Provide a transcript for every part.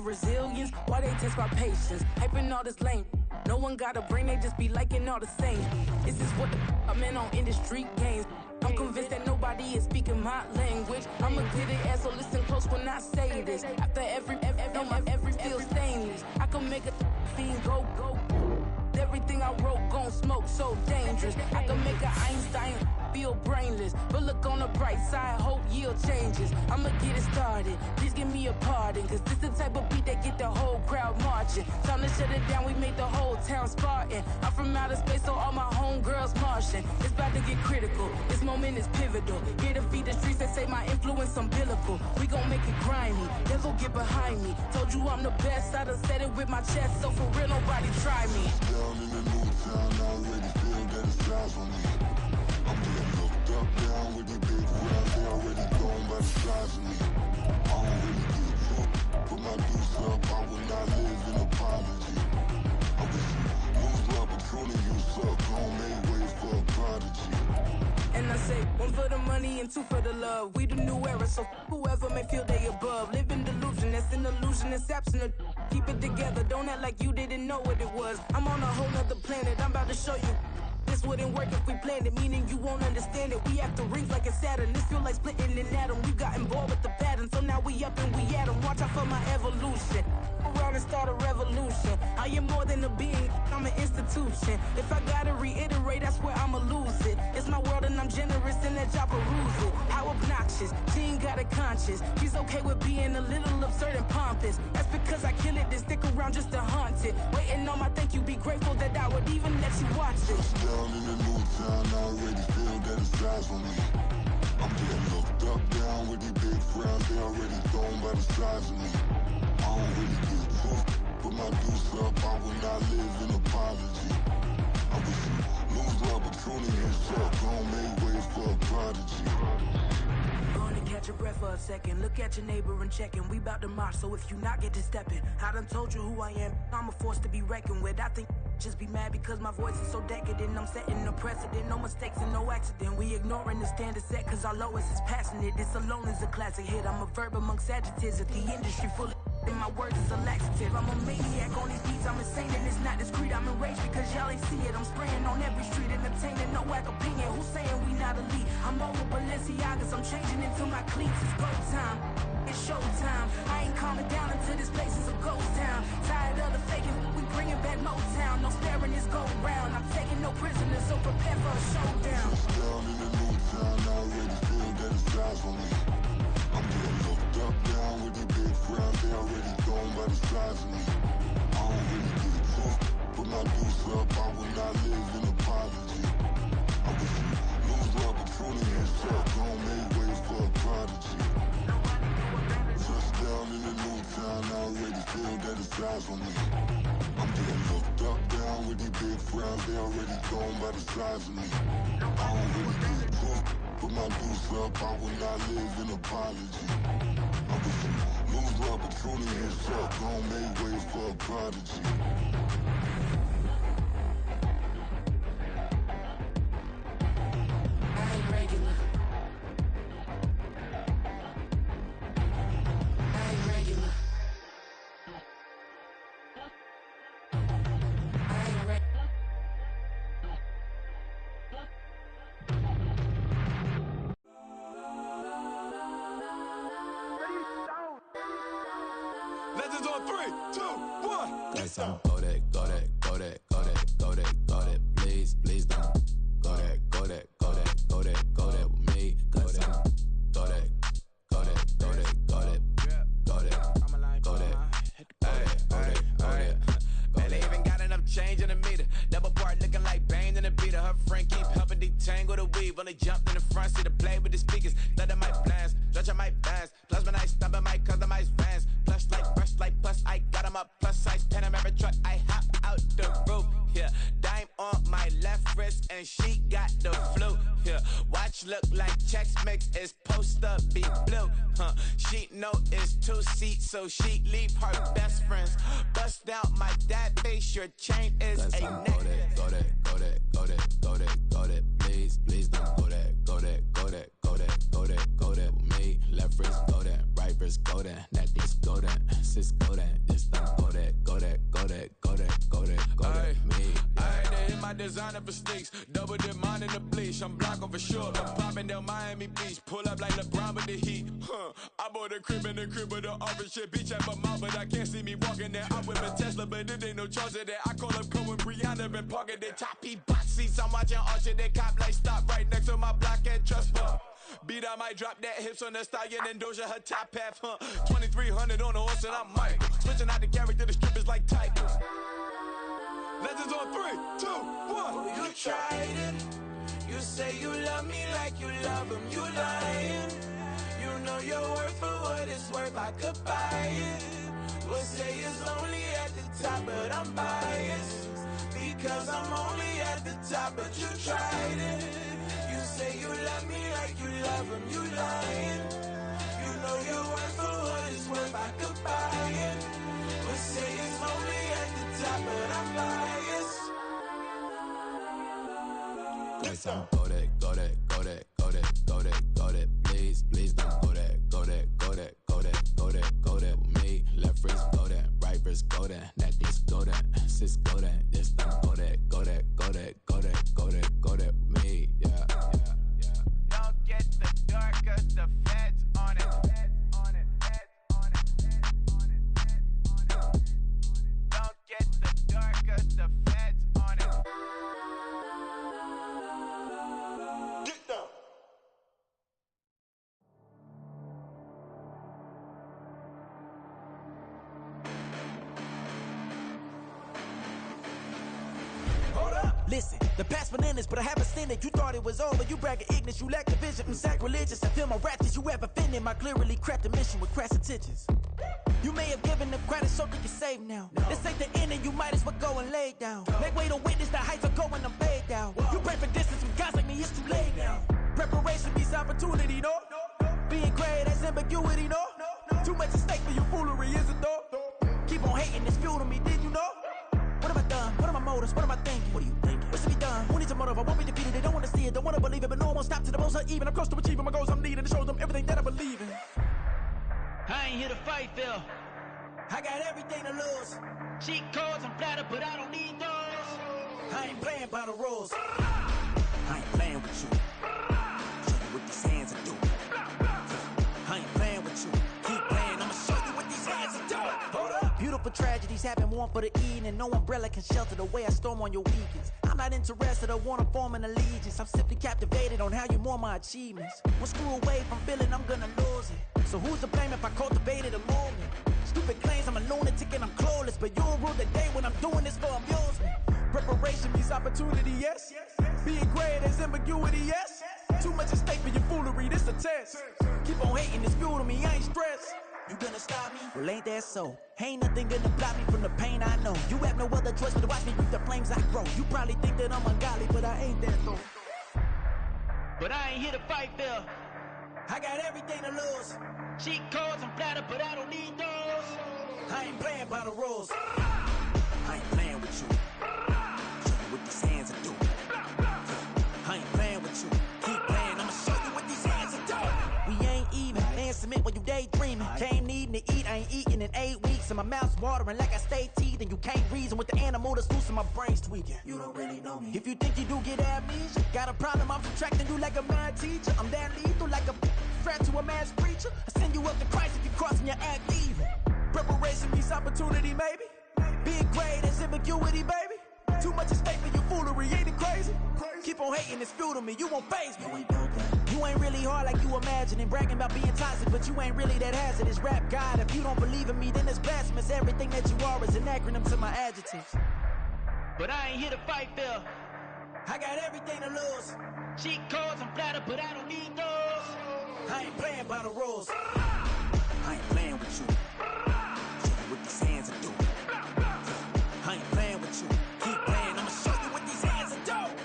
of resilience, why they test my patience? Hyping all this lame. No one got a brain, they just be liking all the same. This is what the I'm in on industry games. I'm convinced that nobody is speaking my language. I'ma get it, ass, so listen close when I say this. After every feel stainless. I can make a fiend go. Everything I wrote gon' smoke, so dangerous. I can make an Einstein feel brainless. But look on the bright side, hope yield changes. I'ma get it started, please give me a pardon. Cause this the type of beat that get the whole crowd marching. Time to shut it down, we made the whole town Spartan. I'm from outer space, so all my homegirls Martian. It's about to get critical, this moment is pivotal. Here to feed the streets that say my influence umbilical. We gon' make it grimy, never get behind me. Told you I'm the best, I done said it with my chest. So for real, nobody try me. Down in the new town, I already feel that it's eyes on me. I'm getting looked up, down with the big crowds. They already gone by the size of me. I don't really get fucked. Put my deuce up, I will not live in apology. I wish you lose the opportunity, you suck. Gon' make way for a prodigy. And I say, one for the money and two for the love. We the new era, so whoever may feel they above. Live in delusion, that's an illusion, it's absent. Keep it together, don't act like you didn't know what it was. I'm on a whole nother planet, I'm about to show you. This wouldn't work if we planned it, meaning you won't understand it. We have to rings like a Saturn, this feel like splitting an atom. You got involved with the pattern, so now we up and we at 'em. Watch out for my evolution, around and start a revolution. I am more than a being, I'm an institution. If I gotta reiterate, that's where I'ma lose it. It's my world and I'm generous and that y'all peruse it. How obnoxious, she ain't got a conscience. She's okay with being a little absurd and pompous. That's because I kill it, then stick around just to haunt it. Waiting on my thank you, be grateful that I would even let you watch it. Down in the new town, I already feel that it's eyes on me. I'm getting looked up, down with the big crowds. They already gone by the size of me. I don't really get fucked. Put my deuce up, I will not live in apology. I wish you lose the opportunity, you suck. Gon' make way for a prodigy. Gonna catch your breath for a second. Look at your neighbor and check in. We bout to march, so if you not get to stepping. I done told you who I am. I'm a force to be reckoned with. I think just be mad because my voice is so decadent. I'm setting a precedent, no mistakes and no accident. We ignoring the standard set cause our lowest is passionate. This alone is a classic hit. I'm a verb amongst adjectives. If the industry full of and my words is a laxative. I'm a maniac on these beats, I'm insane and it's not discreet. I'm enraged because y'all ain't see it. I'm spraying on every street, entertaining, no whack opinion. Who's saying we not elite? I'm over Balenciagas, I'm changing into my cleats. It's go time, it's showtime. I ain't calming down until this place is a ghost town. Tired of the faking, we bringing back Motown. No sparing this go round. I'm taking no prisoners, so prepare for a showdown. Down in the new town, I already feel that it's eyes on me. I'm getting looked up, down with the big crowds. They already gone by the size of me. I don't really get fucked. Put my deuce up, I will not live in apology. I wish you lose the opportunity, you suck. Gon' make way for a prodigy. Touchdown in the new town, I already feel that it's eyes on me. I'm getting looked up, down with the big crowds. They already gone by the size of me. I don't really get fucked. Put my deuce up, I will not live in apology. I wish you lose the opportunity, you suck. Gon' make way for a prodigy. I ain't regular. I ain't regular. I ain't regular. Legends on 3, 2, 1. Got some go that, go that, go that, go that, go that, go that. Please, please don't go that, go that, go that, go that, go that with me. Go that, go that, go that, go that, go that, go that, go that. Man, they even got enough change in the meter. Double part looking like Bane in the beater. Her friend keep helping detangle the weave. When they jumped in the front seat to play with the speakers. Let my plans, stretch on my bands. Plus when I stumble, I might customize vans. Plush like brush like plus I got them up. Plus size Panamera truck, I hop out the roof. Yeah, dime on my left wrist and she got the flu. Yeah, watch look like Chex Mix is poster up, be blue. She know it's 2 seats, so she leave her best friends. Bust out my dad face, your chain is a necklace. Go that, go that, go that, go that, go that. Please, please don't go that, go that, go that, go that, go that, go that with me. Left wrist go that, right wrist go that, that this go that, sis go that, this don't go that, go that, go that, go that, go that, go that with me. I had to hit my designer for sneaks, double dip mine in the bleach. I'm blocking for sure, I'm popping down Miami Beach, pull up like LeBron with the heat. I bought a crib in the crib with the office shit, beach at my mouth, but I can't see me walking there. I'm with a Tesla, but it ain't no charge of that. I call up Cohen, Brianna, been parking the top box seats. I'm watching Archer, they cop like stop right next to my block at Trust Bar. Beat, I might drop that hips on the stallion and Doja her top half, 2300 on the horse and I'm Mike. Switching out the character, the strippers like Tigers. Legends on 3, 2, 1. You tried it. You say you love me like you love him. You lying. You know your worth for what it's worth. I could buy it. We'll say it's only at the top, but I'm biased because I'm only at the top. But you tried it. You say you love me like you love him. You lying. You know your worth for what it's worth. I could buy it. We'll say it's only at the top, but I'm biased. Go that, go that, go that, go that, go that, go that. Please, please don't go that, go that, go that, go that, go that, go that with me. Left wrist go that, right wrist go that, this go that, sis go that, this don't go that, go that, go that, go that, go that, go that with me. Yeah, yeah, yeah. Don't get the dark, cause the feds on it. Don't get the dark, cause the feds on it. Get down. Listen, the past bananas, but I haven't seen it. You thought it was over, you bragging ignorance, you lack the vision. I'm sacrilegious, I feel my raptors, you have offended my clearly crafted mission with crass intentions. You may have given them credit so they can save now. This ain't the end and you might as well go and lay down. Make way to witness the heights are going, I'm paid down. You pray for distance with guys like me, it's too late now. Preparation means opportunity, no? Being great has ambiguity, no? Too much at stake for your foolery, is it though? Keep on hating, it's fuel to me, did you know? What have I done? What are my motives? What am I thinking? What are you thinking? What's to be done? Who needs a motive? I won't be defeated. They don't want to see it, don't want to believe it, but no one won't stop to the most uneven. I'm close to achieving my goals. I'm needing to show them everything that I believe in. I ain't here to fight, Phil. I got everything to lose. Cheat codes, I'm flattered, but I don't need those. I ain't playing by the rules. I ain't playing with you. Show you what these hands are doing. I ain't playing with you. Keep playing, I'ma show you what these hands are doing. Hold up. Beautiful tragedies happen, one for the evening. No umbrella can shelter the way I storm on your weekends. I'm not interested or wanna form an allegiance. I'm simply captivated on how you mourn my achievements. One screw away from feeling I'm gonna lose it. So who's to blame if I cultivated a moment? Stupid claims I'm a lunatic and I'm clueless, but you'll rule the day when I'm doing this for amusement. Preparation means opportunity, yes. Being great is ambiguity, yes. Too much at stake for your foolery, this a test. Keep on hating, it's fuel to me, I ain't stressed. You gonna stop me? Well, ain't that so? Ain't nothing gonna block me from the pain I know. You have no other choice but to watch me reap the flames I grow. You probably think that I'm ungodly, but I ain't that though. But I ain't here to fight, Phil. I got everything to lose. Cheat codes, I'm flattered, but I don't need those. I ain't playing by the rules. I ain't playing with you. Show you what these hands are doing. I ain't playing with you. Keep playing, I'ma show you what these hands are doing. We ain't even. Man, submit when you daydreaming. Came needing to eat, I ain't eating in 8 weeks. And my mouth's watering like I stay teeth. And you can't reason with the animal that's loose and my brain's tweaking. You don't really know me. If you think you do get amnesia, got a problem, I'm subtracting you like a mad teacher. I'm that lethal like a threat to a mass preacher. I send you up to Christ if you crossing your act evil. Preparation means opportunity, maybe. Being great is ambiguity, baby. Too much at stake for your foolery, ain't it crazy? Keep on hating, it's fuel to me, you won't faze me. You ain't built that. You ain't really hard like you imagining. Bragging about being toxic, but you ain't really that hazardous. Rap God, if you don't believe in me, then it's blasphemous. Everything that you are is an acronym to my adjectives. But I ain't here to fight, Phil. I got everything to lose. Cheat codes, I'm flattered, but I don't need those. I ain't playing by the rules. I ain't playing with you. Show you what these hands are doing. I ain't playing with you. Keep playing, I'ma show you what these hands are doing.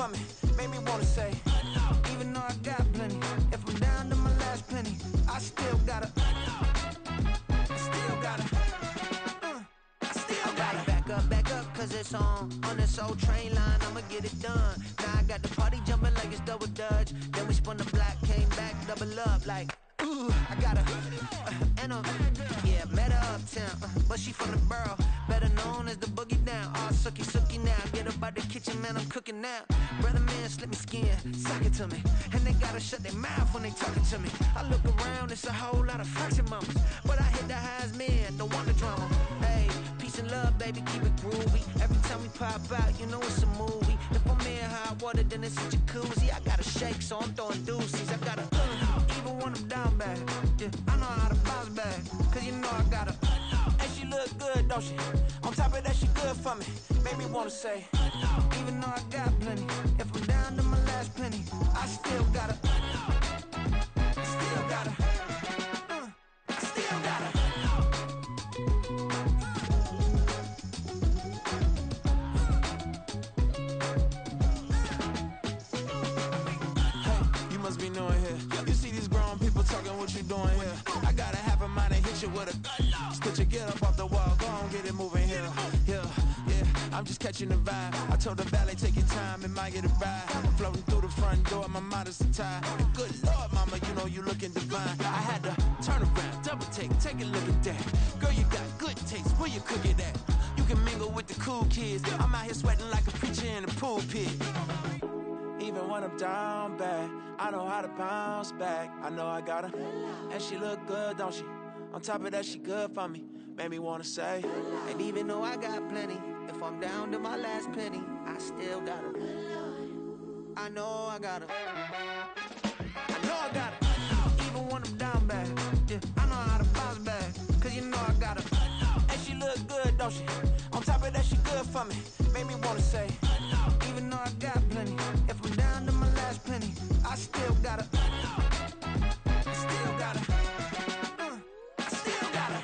for me, made me wanna say, even though I got plenty, if I'm down to my last penny, I still gotta, back up, cause it's on this old train line, I'ma get it done. Now I got the party jumping like it's double dutch. Then we spun the block, came back, double up like, ooh, I got her, and yeah, met her uptown, but she from the borough, better known as the boogie down. All sookie now, get up out the kitchen, man, I'm cooking now. Brother man, slip me skin, sock it to me, and they gotta shut their mouth when they talking to me. I look around, it's a whole lot of fraction mamas, but I hit the highs, man, don't want the drama. Hey, peace and love, baby, keep it groovy. Every time we pop out, you know it's a movie. If I'm in hot water, then it's a jacuzzi. I gotta shake, so I'm throwing deuces. I gotta, even when I'm down bad, yeah, I know how to bounce back, cause you know I gotta, and she look good, don't she? On top of that, she good for me, made me wanna say, even though I got plenty, if I'm down to my last penny, I still gotta, must be knowing here. You see these grown people talking, what you doing here? I got a half a mind to hit you with a stitch you, get up off the wall, go on, get it moving here. Yeah, I'm just catching the vibe. I told the valet, take your time, it might get a ride. Floating through the front door, my mind is tied. Good Lord, mama, you know you looking divine. I had to turn around, double take a look at that. Girl, you got good taste, where you cook it at? You can mingle with the cool kids. I'm out here sweating like a preacher in a pool pit. Even when I'm down bad, I know how to bounce back. I know I got her, and she look good, don't she? On top of that, she good for me, made me wanna say, and even though I got plenty, if I'm down to my last penny, I still got her. I know I got her. I know I got her. Even when I'm down bad, yeah, I know how to bounce back, cause you know I got her. And she look good, don't she? On top of that, she good for me, made me wanna say, even though I got plenty, if I'm down to my last penny, I still gotta, still gotta, still gotta.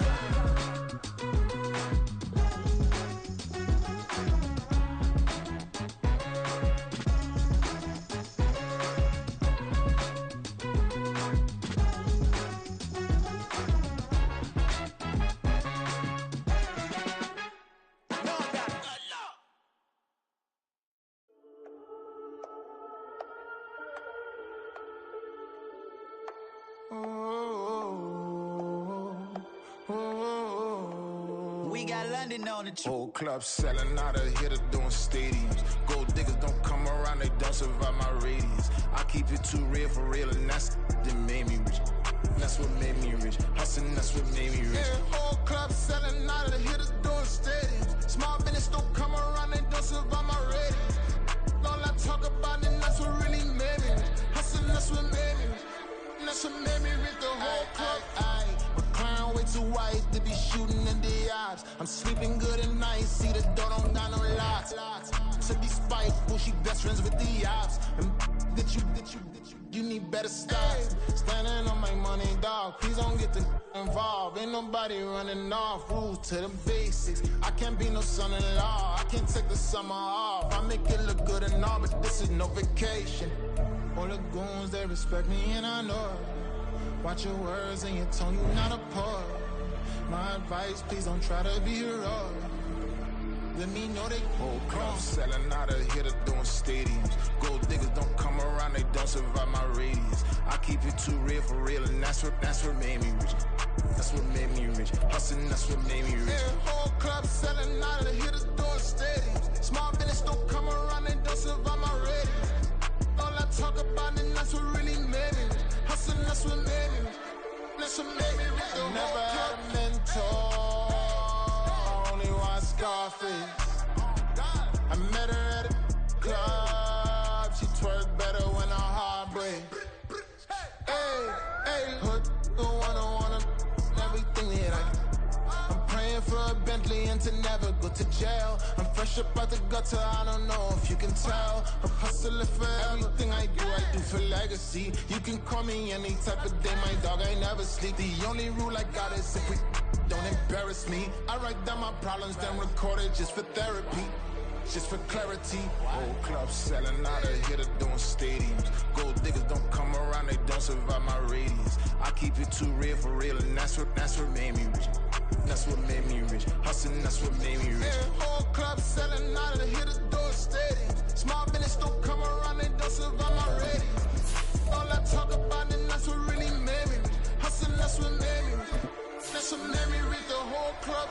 We got London on the Whole club selling out of hitter doing stadiums. Gold diggers don't come around, they don't survive my radius. I keep it too real for real, and that's that made me rich. That's what made me rich. Hustling, that's what made me rich. Yeah, whole club selling out of hitters doing stadiums. Small business don't come around, they don't survive my radius. All I talk about it, that's what really made me rich. Hustling, that's what made me rich. And that's what made me rich, the whole club. My crown way too white to be shooting in the eyes. I'm sleeping good at night, see the door don't got no locks. To be spiteful, she best friends with the ops. And you need better styles. Standing on my money, dog. Please don't get the involved. Ain't nobody running off. Rules to the basics. I can't be no son-in-law. I can't take the summer off. I make it look good and all, but this is no vacation. All the goons, they respect me and I know it. Watch your words and your tone, you not a poet. My advice, please don't try to be heroic. Let me know they whole club selling out of hitter doing stadiums. Gold diggers don't come around, they don't survive my radius. I keep it too real for real, and that's what made me rich. That's what made me rich. Hustling, that's what made me rich. Yeah, whole club selling out of hitters doing stadiums. Small business don't come around, they don't survive my radius. All I talk about it, that's what really made me rich. Hustling, that's what made me rich. That's what made me rich. I never had a mentor. Scarface. I met her at a club. She twerk better when her heart breaks. Hey, hood, the wanna everything that I'm praying for a Bentley and to never go to jail. I'm fresh up out the gutter, I don't know if you can tell. I'm hustling for everything I do for legacy. You can call me any type of day, my dog, I never sleep. The only rule I got is if we don't embarrass me. I write down my problems, then record it just for therapy. Just for clarity, whole club selling out, a hitter doing stadiums. Gold diggers don't come around, they don't survive my radius. I keep it too real for real, and that's what made me rich. That's what made me rich. Hustling, that's what made me rich. Yeah, whole club selling out, a hitter doing stadiums. Small business don't come around, they don't survive my radius. All I talk about, and that's what really made me rich. Hustling, that's what made me rich. That's what made me rich, the whole club.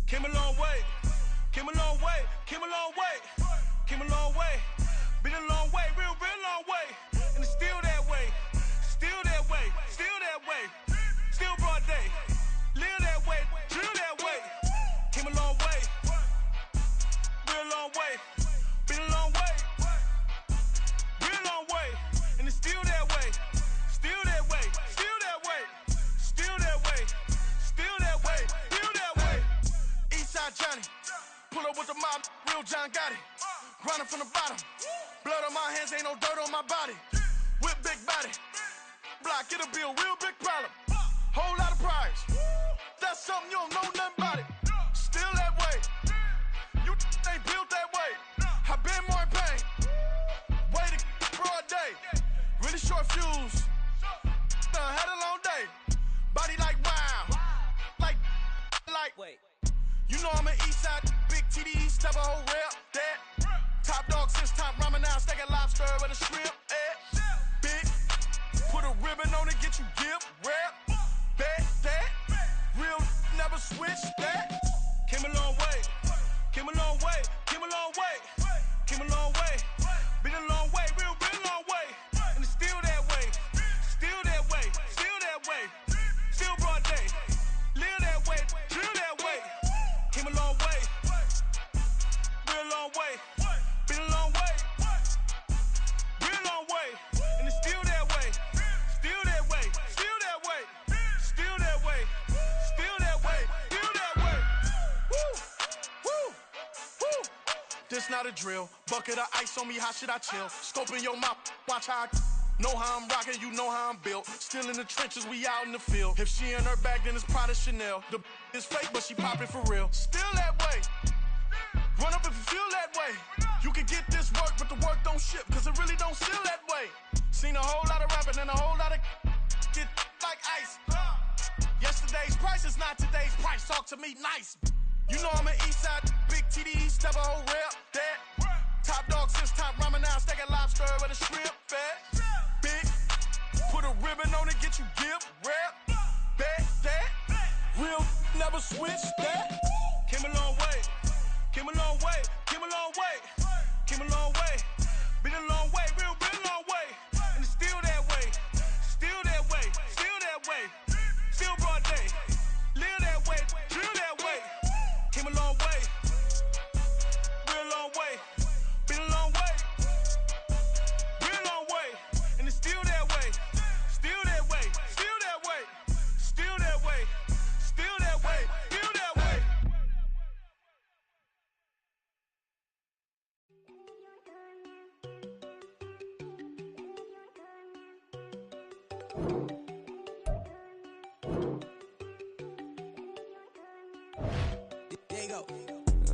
Came a long way, came a long way, came a long way, came a long way, been a long way, real long way, and it's still that way, still that way, still that way, still broad day, live that way, drill that way, came a long way, real long way, been a long way, real long way, and it's still that way, still that way, still that way, still that way, still that way, still that way. Eastside Johnny, pull up with the mob, real John Gotti, grinding from the bottom, blood on my hands, ain't no dirt on my body, whip big body, block, it'll be a real big problem, whole lot of prize, that's something you don't know nothing about it, still that way, you ain't built that way, I been more in pain, way to broad day, really short fuse, had a long day, body like wow, like, wait. You know I'm an Eastside, big TD, step a whole rep, that. Top dog since top ramen now, steak and lobster with a shrimp, big, put a ribbon on it, get you give, rep, that, real, never switch, that. Came a long way, came a long way, came a long way, came a long way, been a long way, real long way, and it's still that way, still that way, still that way, still broad day, live that way, drill that way. Came a long way, real it's not a drill. Bucket of ice on me, how should I chill? Scope in your mouth, watch how I know how I'm rocking, you know how I'm built. Still in the trenches, we out in the field. If she in her bag, then it's Prada Chanel. The is fake, but she poppin' for real. Still that way. Run up if you feel that way. You can get this work, but the work don't ship, cause it really don't feel that way. Seen a whole lot of rapping and a whole lot of get like ice. Yesterday's price is not today's price. Talk to me nice. You know I'm an Eastside, big TD, step a whole rep, that. Top dog since top ramen now, steak and lobster with a shrimp fat. Big, put a ribbon on it, get you gift, rep, bet, that. Real, never switch that. Came a long way, came a long way, came a long way, came a long way. Been a long way, real long way. And it's still that way, still that way, still that way. Still broad day, live that way, drill that way. Came a long way, real long way. Been a long way, real long way. And it's still that way, still that way, still that way, still that way, still that way, still that way. There you go.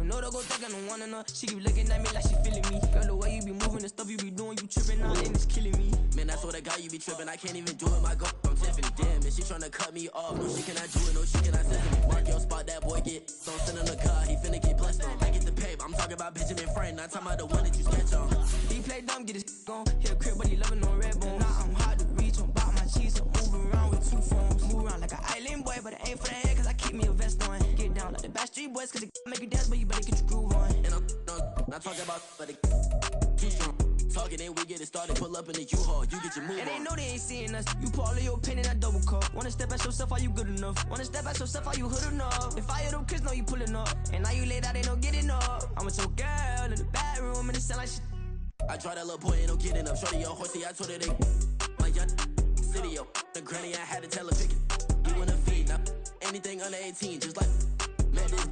No, don't go think I don't wanna know. She keep looking at me like she feeling me. Girl, the way you be moving, the stuff you be doing, you tripping out and it's killing me. Man, I swear to God, you be tripping. I can't even do it. My girl, I'm Tiffany. Damn, and she tryna cut me off. No, she cannot do it. No, she cannot send me. Mark your spot, that boy get. Don't send him the car. He finna get blessed on. I get the paper. I'm talking about Benjamin Frank. Not talking about the one that you sketch on. He play dumb, get his gone. Hit a crib, but he loving on red bone. Now I'm hard to reach. I'm about my cheese. I'm moving around with two phones. Move around like an island boy, but it ain't for the head, cause I keep me a vest on. Get down like the Backstreet Boys, cause it make you dance, but you better get your groove on. And I'm not talking about, but it too strong. Talking and we get it started, pull up in the U-Haul, you get your move on. And they know they ain't seeing us. You pull all of your pen in that double cup. Wanna step at yourself, are you good enough? Wanna step at yourself, are you hood enough? If I hear them kids, know you pulling up. And now you laid out, they don't get enough. I'm with your girl in the bedroom, and it sound like shit. I draw that little boy, ain't no getting up. Shorty, your horsey, I told her they my young city, yo. The granny, I had to tell her pick it. You wanna feed, now anything under 18, just like man, this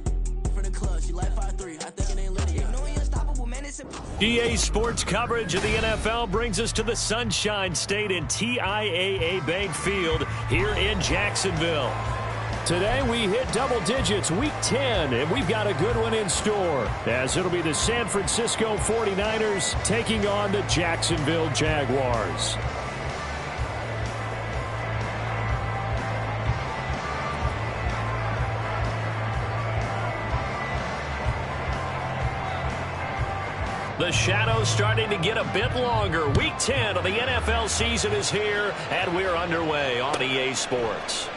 from the club, she like 5'3", I think it ain't Lydia. You know he unstoppable, man, it's GA Sports coverage of the NFL brings us to the Sunshine State in TIAA Bank Field here in Jacksonville. Today we hit double digits, week 10, and we've got a good one in store, as it'll be the San Francisco 49ers taking on the Jacksonville Jaguars. The shadow's starting to get a bit longer. Week 10 of the NFL season is here, and we're underway on EA Sports.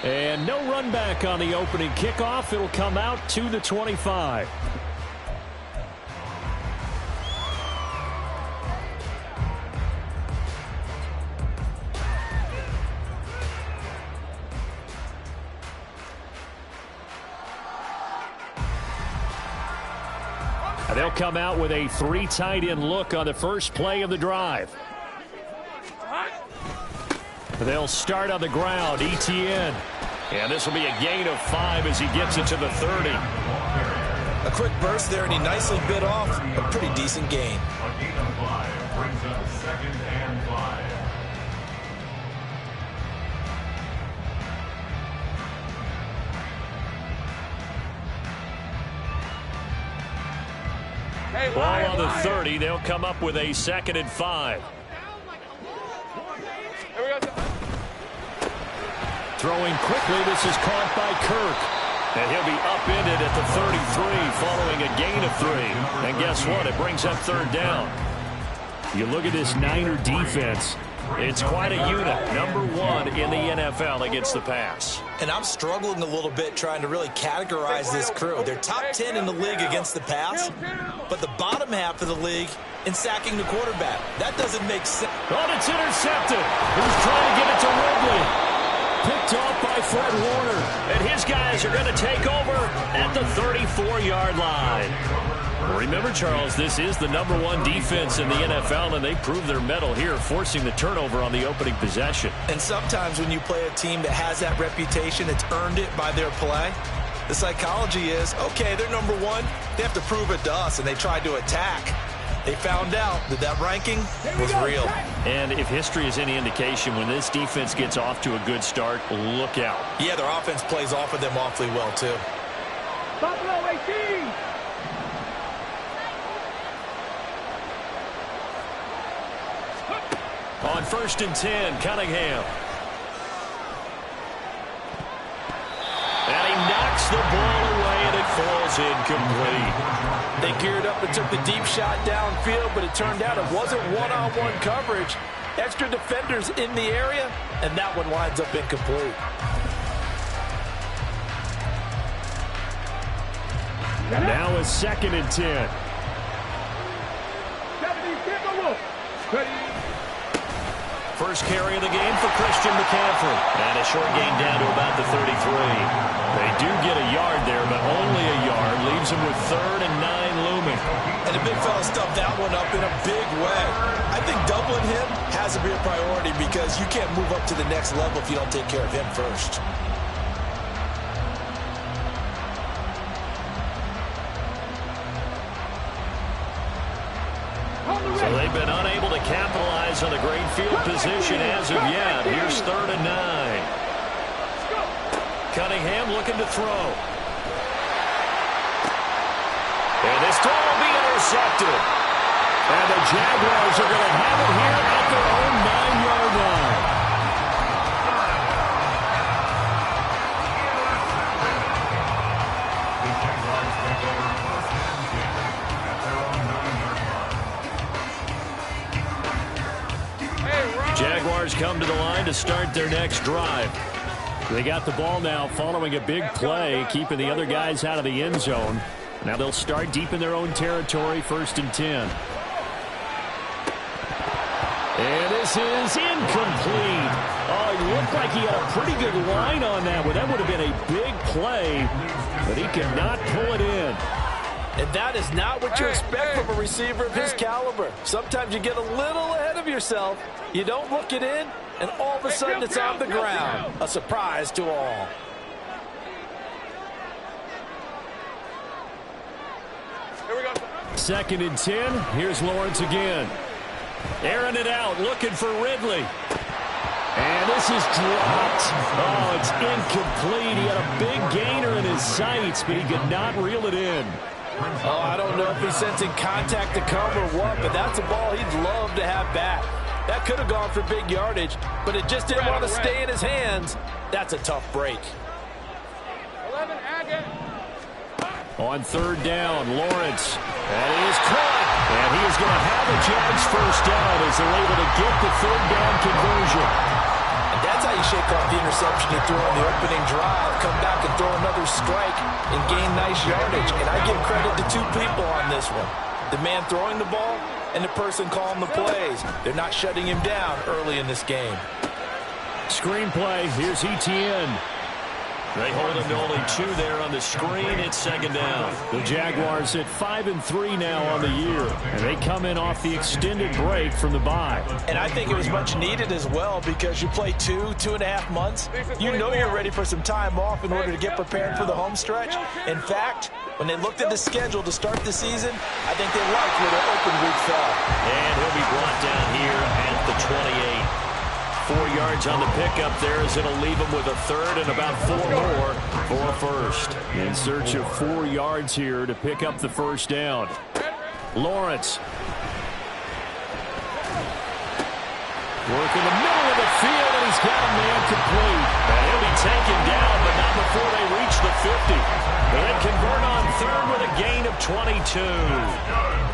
And no run back on the opening kickoff. It'll come out to the 25. They'll come out with a 3 tight end look on the first play of the drive. They'll start on the ground, ETN. And this will be a gain of 5 as he gets it to the 30. A quick burst there, and he nicely bit off a pretty decent gain. A gain of 5 brings up 2nd and 5. Ball on the 30. They'll come up with a 2nd and 5. Throwing quickly, this is caught by Kirk. And he'll be upended at the 33 following a gain of 3. And guess what? It brings up 3rd down. You look at this Niner defense. It's quite a unit. Number 1 in the NFL against the pass. And I'm struggling a little bit trying to really categorize this crew. They're top 10 in the league against the pass, but the bottom half of the league in sacking the quarterback. That doesn't make sense. Oh, it's intercepted. Who's trying to get it to Ridley? Picked off by Fred Warner. And his guys are going to take over at the 34-yard line. Remember, Charles, this is the number 1 defense in the NFL, and they prove their mettle here, forcing the turnover on the opening possession. And sometimes when you play a team that has that reputation, it's earned it by their play, The psychology is, okay, they're number one. They have to prove it to us, and they tried to attack. They found out that that ranking was real. And if history is any indication, when this defense gets off to a good start, look out. Yeah, their offense plays off of them awfully well, too. Buffalo 18! On 1st and 10, Cunningham. And he knocks the ball away, and it falls incomplete. They geared up and took the deep shot downfield, but it turned out it wasn't one-on-one coverage. Extra defenders in the area, and that one winds up incomplete. Now a 2nd and 10. First carry of the game for Christian McCaffrey. And a short gain down to about the 33. They do get a yard there, but only a yard. Leaves them with 3rd and 9 looming. And the big fella stuffed that one up in a big way. I think doubling him has to be a priority because you can't move up to the next level if you don't take care of him first. So they've been unable to capitalize on the great field position as of yet. Here's 3rd and 9. Cunningham looking to throw. And this throw will be intercepted. And the Jaguars are going to have it here at their own 9-yard line. The Jaguars take over 1st and 10 at their own 9-yard line. Jaguars come to the line to start their next drive. They got the ball now following a big play, keeping the other guys out of the end zone. Now they'll start deep in their own territory, 1st and 10. And this is incomplete. Oh, he looked like he had a pretty good line on that one. That would have been a big play, but he could not pull it in. And that is not what you expect from a receiver of his caliber. Sometimes you get a little ahead of yourself. You don't look it in, and all of a sudden it's on the ground. A surprise to all. Here we go. 2nd and 10. Here's Lawrence again. Airing it out, looking for Ridley. And this is dropped. Oh, it's incomplete. He had a big gainer in his sights, but he could not reel it in. Oh, I don't know if he's sensing contact to come or what, but that's a ball he'd love to have back. That could have gone for big yardage, but it just didn't want to stay in his hands. That's a tough break. 11, Agate. On 3rd down, Lawrence. And he is caught. And he is going to have a Jags first down as they're able to get the 3rd down conversion. And that's how you shake off the interception you threw on the opening drive, come back and throw another strike and gain nice yardage. And I give credit to 2 people on this one. The man throwing the ball and the person calling the plays. They're not shutting him down early in this game. Screenplay. Here's Etienne. They hold him to only 2 there on the screen. It's 2nd down. The Jaguars at 5-3 now on the year, and they come in off the extended break from the bye. And I think it was much needed as well because you play 2.5 months. You know you're ready for some time off in order to get prepared for the home stretch. In fact, when they looked at the schedule to start the season, I think they liked where their open week fell. And he'll be brought down here at the 28. 4 yards on the pickup there as it'll leave him with a 3rd and about 4 more for a first. In search of 4 yards here to pick up the first down. Lawrence. Working the middle of the field, and he's got a man complete. And he'll be taken down, but not before they reach the 50. They then convert on 3rd with a gain of 22.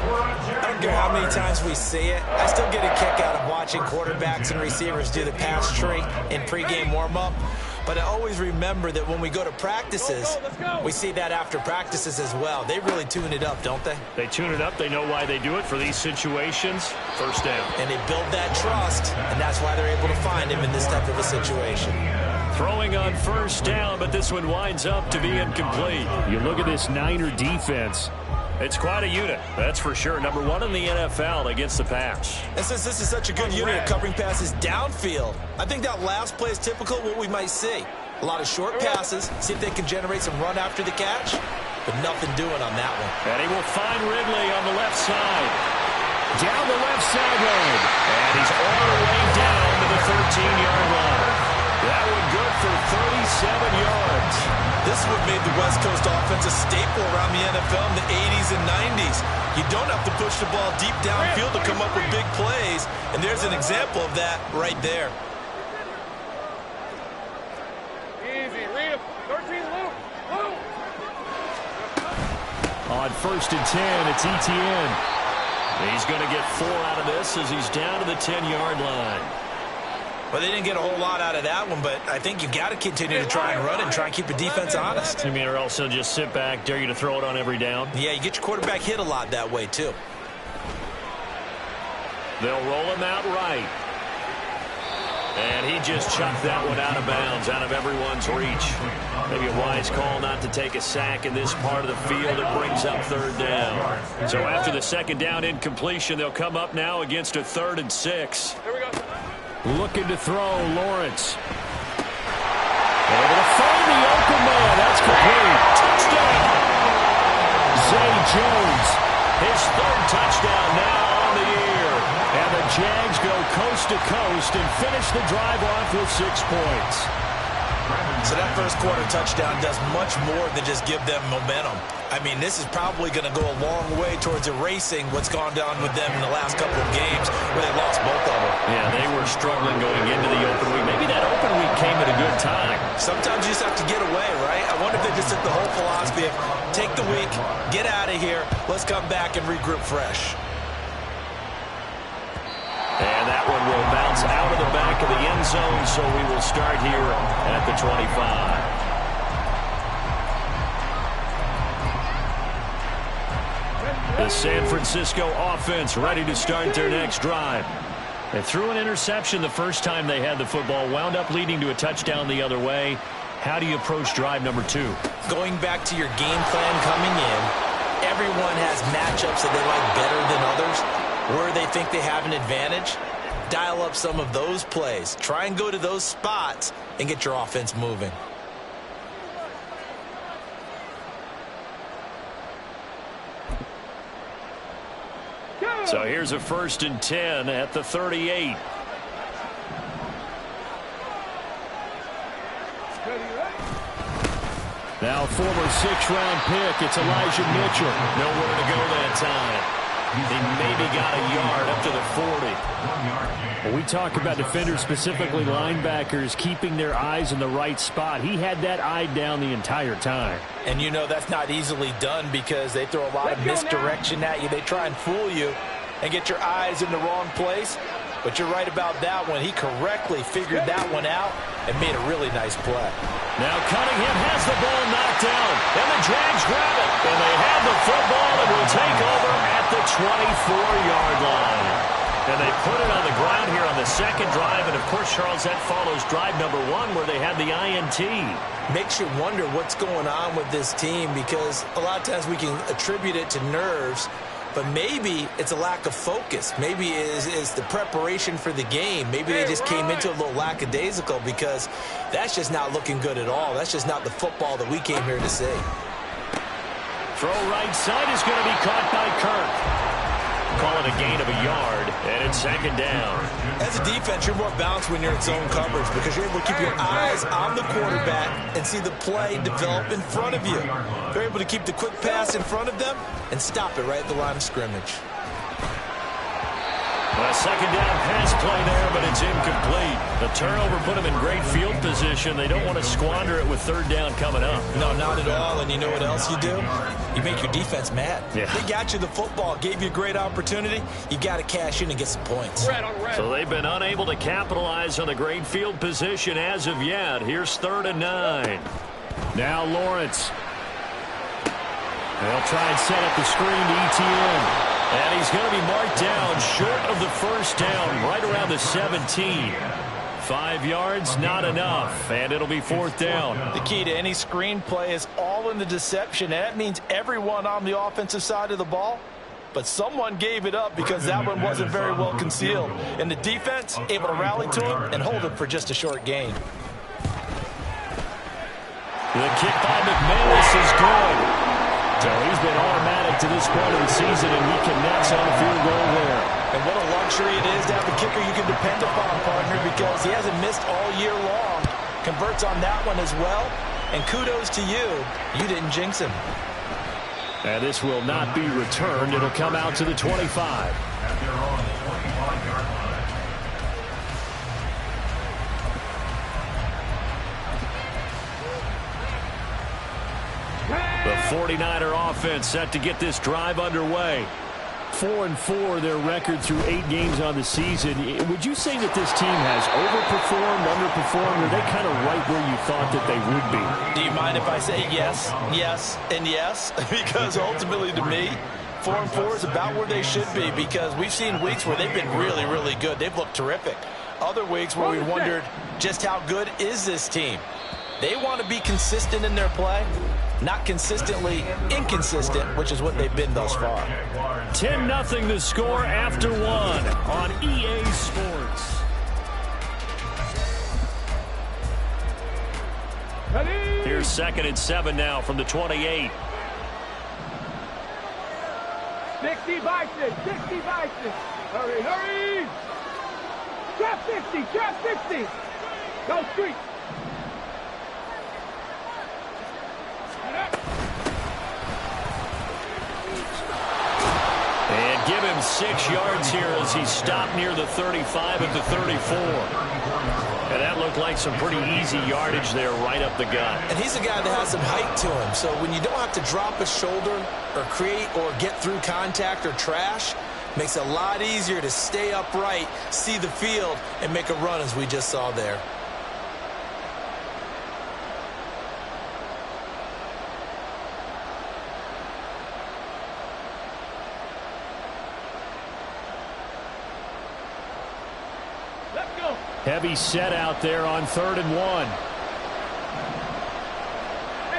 I don't care how many times we see it. I still get a kick out of watching quarterbacks and receivers do the pass tree in pregame warm-up. But I always remember that when we go to practices, we see that after practices as well. They really tune it up, don't they? They tune it up. They know why they do it for these situations. First down. And they build that trust, and that's why they're able to find him in this type of a situation. Throwing on first down, but this one winds up to be incomplete. You look at this Niner defense. It's quite a unit, that's for sure. Number 1 in the NFL against the pass. And since this is such a good unit of covering passes downfield, I think that last play is typical of what we might see. A lot of short passes. See if they can generate some run after the catch. But nothing doing on that one. And he will find Ridley on the left side. Down the left sideline. And he's all the way down to the 13-yard line. That one good for 37 yards. This would have made the West Coast offense a staple around the NFL in the 80s and 90s. You don't have to push the ball deep downfield to come up with big plays. And there's an example of that right there. Easy, read him. 13, Luke. On 1st and 10, it's Etienne. He's going to get 4 out of this as he's down to the 10-yard line. Well, they didn't get a whole lot out of that one, but I think you've got to continue to try and run and try and keep the defense honest. You mean, or else they'll just sit back, dare you to throw it on every down? Yeah, you get your quarterback hit a lot that way, too. They'll roll him out right. And he just chucked that one out of bounds, out of everyone's reach. Maybe a wise call not to take a sack in this part of the field. It brings up 3rd down. So after the 2nd down incompletion, they'll come up now against a 3rd and 6. Here we go. Looking to throw, Lawrence. Able to find the open man. That's complete. Touchdown. Zay Jones. His 3rd touchdown now on the year. And the Jags go coast to coast and finish the drive off with 6 points. So that first quarter touchdown does much more than just give them momentum. I mean, this is probably going to go a long way towards erasing what's gone down with them in the last couple of games where they lost both of them. Yeah, they were struggling going into the open week. Maybe that open week came at a good time. Sometimes you just have to get away, right? I wonder if they just took the whole philosophy of take the week, get out of here, let's come back and regroup fresh. And that one will bounce out of the back of the end zone, so we will start here at the 25. The San Francisco offense ready to start their next drive. They threw an interception the first time they had the football, wound up leading to a touchdown the other way. How do you approach drive number 2? Going back to your game plan coming in, everyone has matchups that they like better than others. Where they think they have an advantage, dial up some of those plays. Try and go to those spots and get your offense moving. So here's a 1st and 10 at the 38. Now former 6th-round pick, it's Elijah Mitchell. Nowhere to go that time. He maybe got a yard up to the 40. Well, we talk about defenders, specifically linebackers, keeping their eyes in the right spot. He had that eye down the entire time. And you know that's not easily done because they throw a lot of misdirection at you. They try and fool you and get your eyes in the wrong place. But you're right about that one. He correctly figured that one out and made a really nice play. Now Cunningham has the ball knocked down, and the Jags grab it. And they have the football and will take over at the 24-yard line. And they put it on the ground here on the 2nd drive. And, of course, Charles, that follows drive number 1 where they had the INT. Makes you wonder what's going on with this team because a lot of times we can attribute it to nerves. But maybe it's a lack of focus. Maybe it's the preparation for the game. Maybe they just came into a little lackadaisical because that's just not looking good at all. That's just not the football that we came here to see. Throw right side is going to be caught by Kirk. Call it a gain of a yard, and it's 2nd down. As a defense, you're more balanced when you're in zone coverage because you're able to keep your eyes on the quarterback and see the play develop in front of you. You're able to keep the quick pass in front of them and stop it right at the line of scrimmage. A 2nd down pass play there, but it's incomplete. The turnover put them in great field position. They don't want to squander it with 3rd down coming up. No, not at all. And you know what else you do? You make your defense mad. Yeah. They got you the football, gave you a great opportunity. You got to cash in and get some points. So they've been unable to capitalize on the great field position as of yet. Here's 3rd and 9. Now Lawrence. They'll try and set up the screen to Etienne. And he's going to be marked down short of the 1st down, right around the 17. 5 yards, not enough, and it'll be 4th down. The key to any screen play is all in the deception, and that means everyone on the offensive side of the ball. But someone gave it up because that one wasn't very well concealed. And the defense able to rally to him and hold him for just a short gain. The kick by McManus is good. So he's been automatic to this point of the season, and he connects on a field goal there. And what a luxury it is to have a kicker you can depend upon, partner, because he hasn't missed all year long. Converts on that one as well. And kudos to you. You didn't jinx him. And this will not be returned. It'll come out to the 25. And they're on the 25-yard line. The 49er offense set to get this drive underway. 4-4 their record through 8 games on the season. Would you say that this team has overperformed, underperformed, or are they kind of right where you thought that they would be? Do you mind if I say yes, yes, and yes? Because ultimately to me, 4-4 is about where they should be, because we've seen weeks where they've been really, really good. They've looked terrific. Other weeks where we wondered just how good is this team. They want to be consistent in their play, not consistently inconsistent, which is what they've been thus far. 10-0 the score after 1 on EA Sports. Here's 2nd and 7 now from the 28. 60 Bison, 60 Bison. Hurry, hurry. Trap 60, trap 60. Go street. And give him 6 yards here as he stopped near the 35 at the 34. And that looked like some pretty easy yardage there right up the gut. And he's a guy that has some height to him. So when you don't have to drop a shoulder or create or get through contact or trash, makes it a lot easier to stay upright, see the field, and make a run as we just saw there. Heavy set out there on 3rd and 1.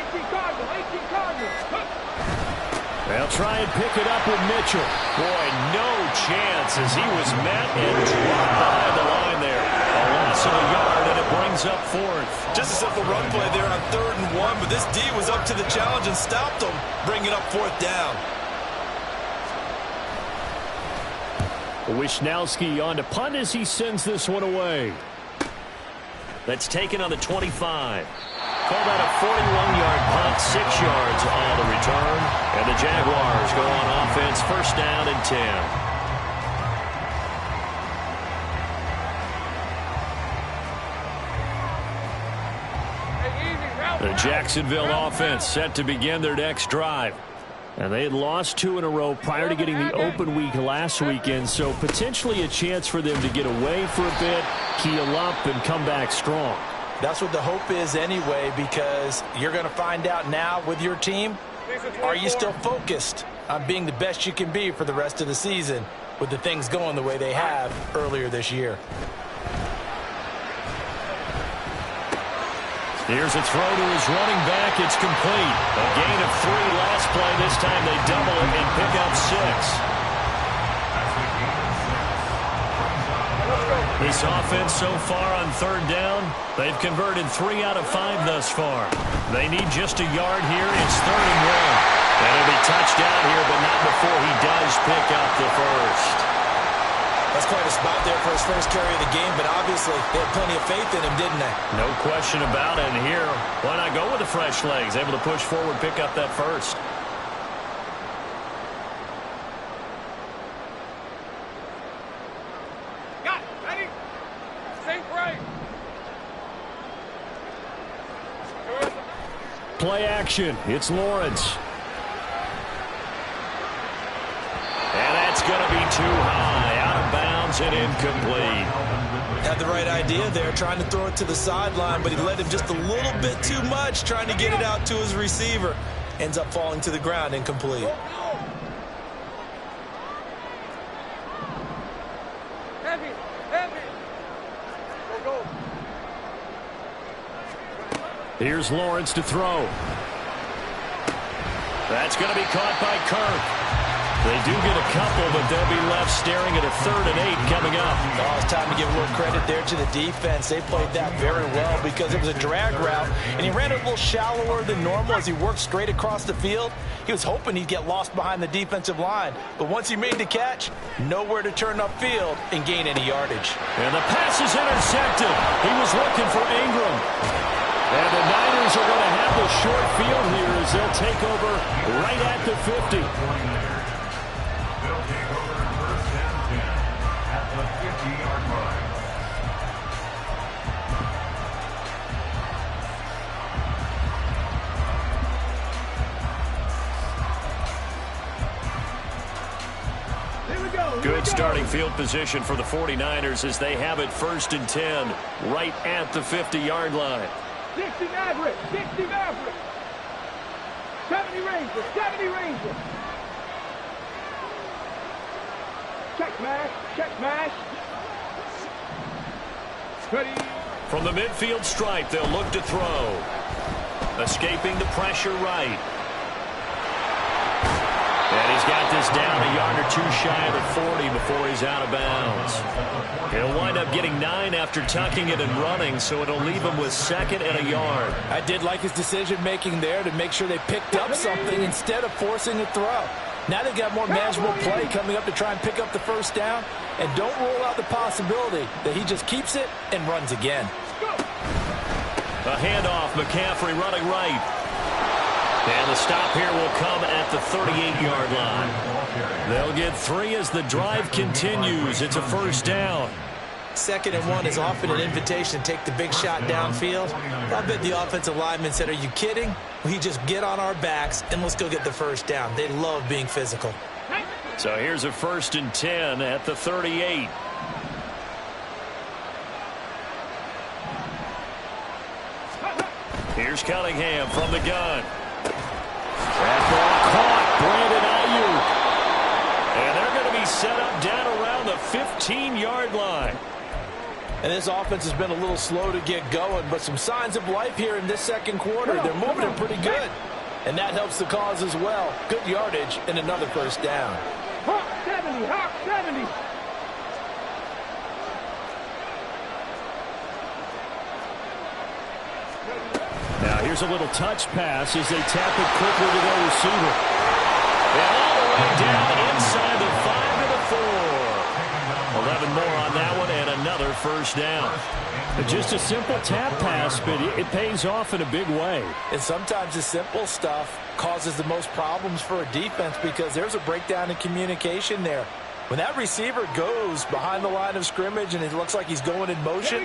18 Cardinals, 18 Cardinals. They'll try and pick it up with Mitchell. Boy, no chance as he was met and dropped behind the line there. A loss of a yard, and it brings up 4th. Just a simple run play there on 3rd and 1, but this D was up to the challenge and stopped him, bringing up 4th down. Wisnowski on to punt as he sends this one away. That's taken on the 25. Called out a 41-yard punt, 6 yards on the return. And the Jaguars go on offense, 1st down and 10. The Jacksonville offense set to begin their next drive. And they had lost 2 in a row prior to getting the open week last weekend, so potentially a chance for them to get away for a bit, keel up, and come back strong. That's what the hope is anyway, because you're going to find out now with your team, are you still focused on being the best you can be for the rest of the season with the things going the way they have earlier this year? Here's a throw to his running back. It's complete. A gain of 3 last play. This time they double it and pick up 6. This offense so far on 3rd down, they've converted 3 out of 5 thus far. They need just a yard here. It's 3rd and 1. And he'll be touched out here, but not before he does pick up the 1st. That's quite a spot there for his first carry of the game, but obviously they had plenty of faith in him, didn't they? No question about it. And here, why not go with the fresh legs? Able to push forward, pick up that 1st. Got it. Ready? Sync right. Play action. It's Lawrence. And that's going to be too high. Out of bounds and incomplete. Had the right idea there, trying to throw it to the sideline, but he led him just a little bit too much, trying to get it out to his receiver. Ends up falling to the ground, incomplete. Heavy, heavy. Go, go. Here's Lawrence to throw. That's going to be caught by Kirk. They do get a couple, but they'll be left staring at a 3rd and 8 coming up. Oh, it's time to give a little credit there to the defense. They played that very well because it was a drag route, and he ran it a little shallower than normal as he worked straight across the field. He was hoping he'd get lost behind the defensive line, but once he made the catch, nowhere to turn upfield and gain any yardage. And the pass is intercepted. He was looking for Ingram. And the Niners are going to have the short field here as they'll take over right at the 50. They'll take over 1st and 10 at the 50-yard line. Good starting field position for the 49ers as they have it 1st and 10 right at the 50-yard line. 60 Maverick, 60 Maverick. 70 Rangers, 70 Rangers. Check mash. Ready. From the midfield stripe, they'll look to throw. Escaping the pressure right. And he's got this down a yard or 2 shy of the 40 before he's out of bounds. He'll wind up getting 9 after tucking it and running, so it'll leave him with 2nd and a yard. I did like his decision-making there to make sure they picked up something instead of forcing a throw. Now they've got more manageable play coming up to try and pick up the 1st down, and don't rule out the possibility that he just keeps it and runs again. A handoff, McCaffrey running right. And the stop here will come at the 38-yard line. They'll get 3 as the drive continues. It's a 1st down. 2nd and 1 is often an invitation to take the big shot downfield. I bet the offensive lineman said, "Are you kidding? We just get on our backs and let's go get the 1st down." They love being physical. So here's a 1st and 10 at the 38. Here's Cunningham from the gun. That ball caught, Brandon Ayuk. And they're going to be set up down around the 15-yard line. And this offense has been a little slow to get going, but some signs of life here in this 2nd quarter. They're moving it pretty good. And that helps the cause as well. Good yardage and another 1st down. Hawk 70, Hawk 70. Now here's a little touch pass as they tap it quickly to their receiver. And all the way down inside the 5 to the 4. 11 more on that one and another 1st down. Just a simple tap pass, but it pays off in a big way. And sometimes the simple stuff causes the most problems for a defense because there's a breakdown in communication there. When that receiver goes behind the line of scrimmage and it looks like he's going in motion,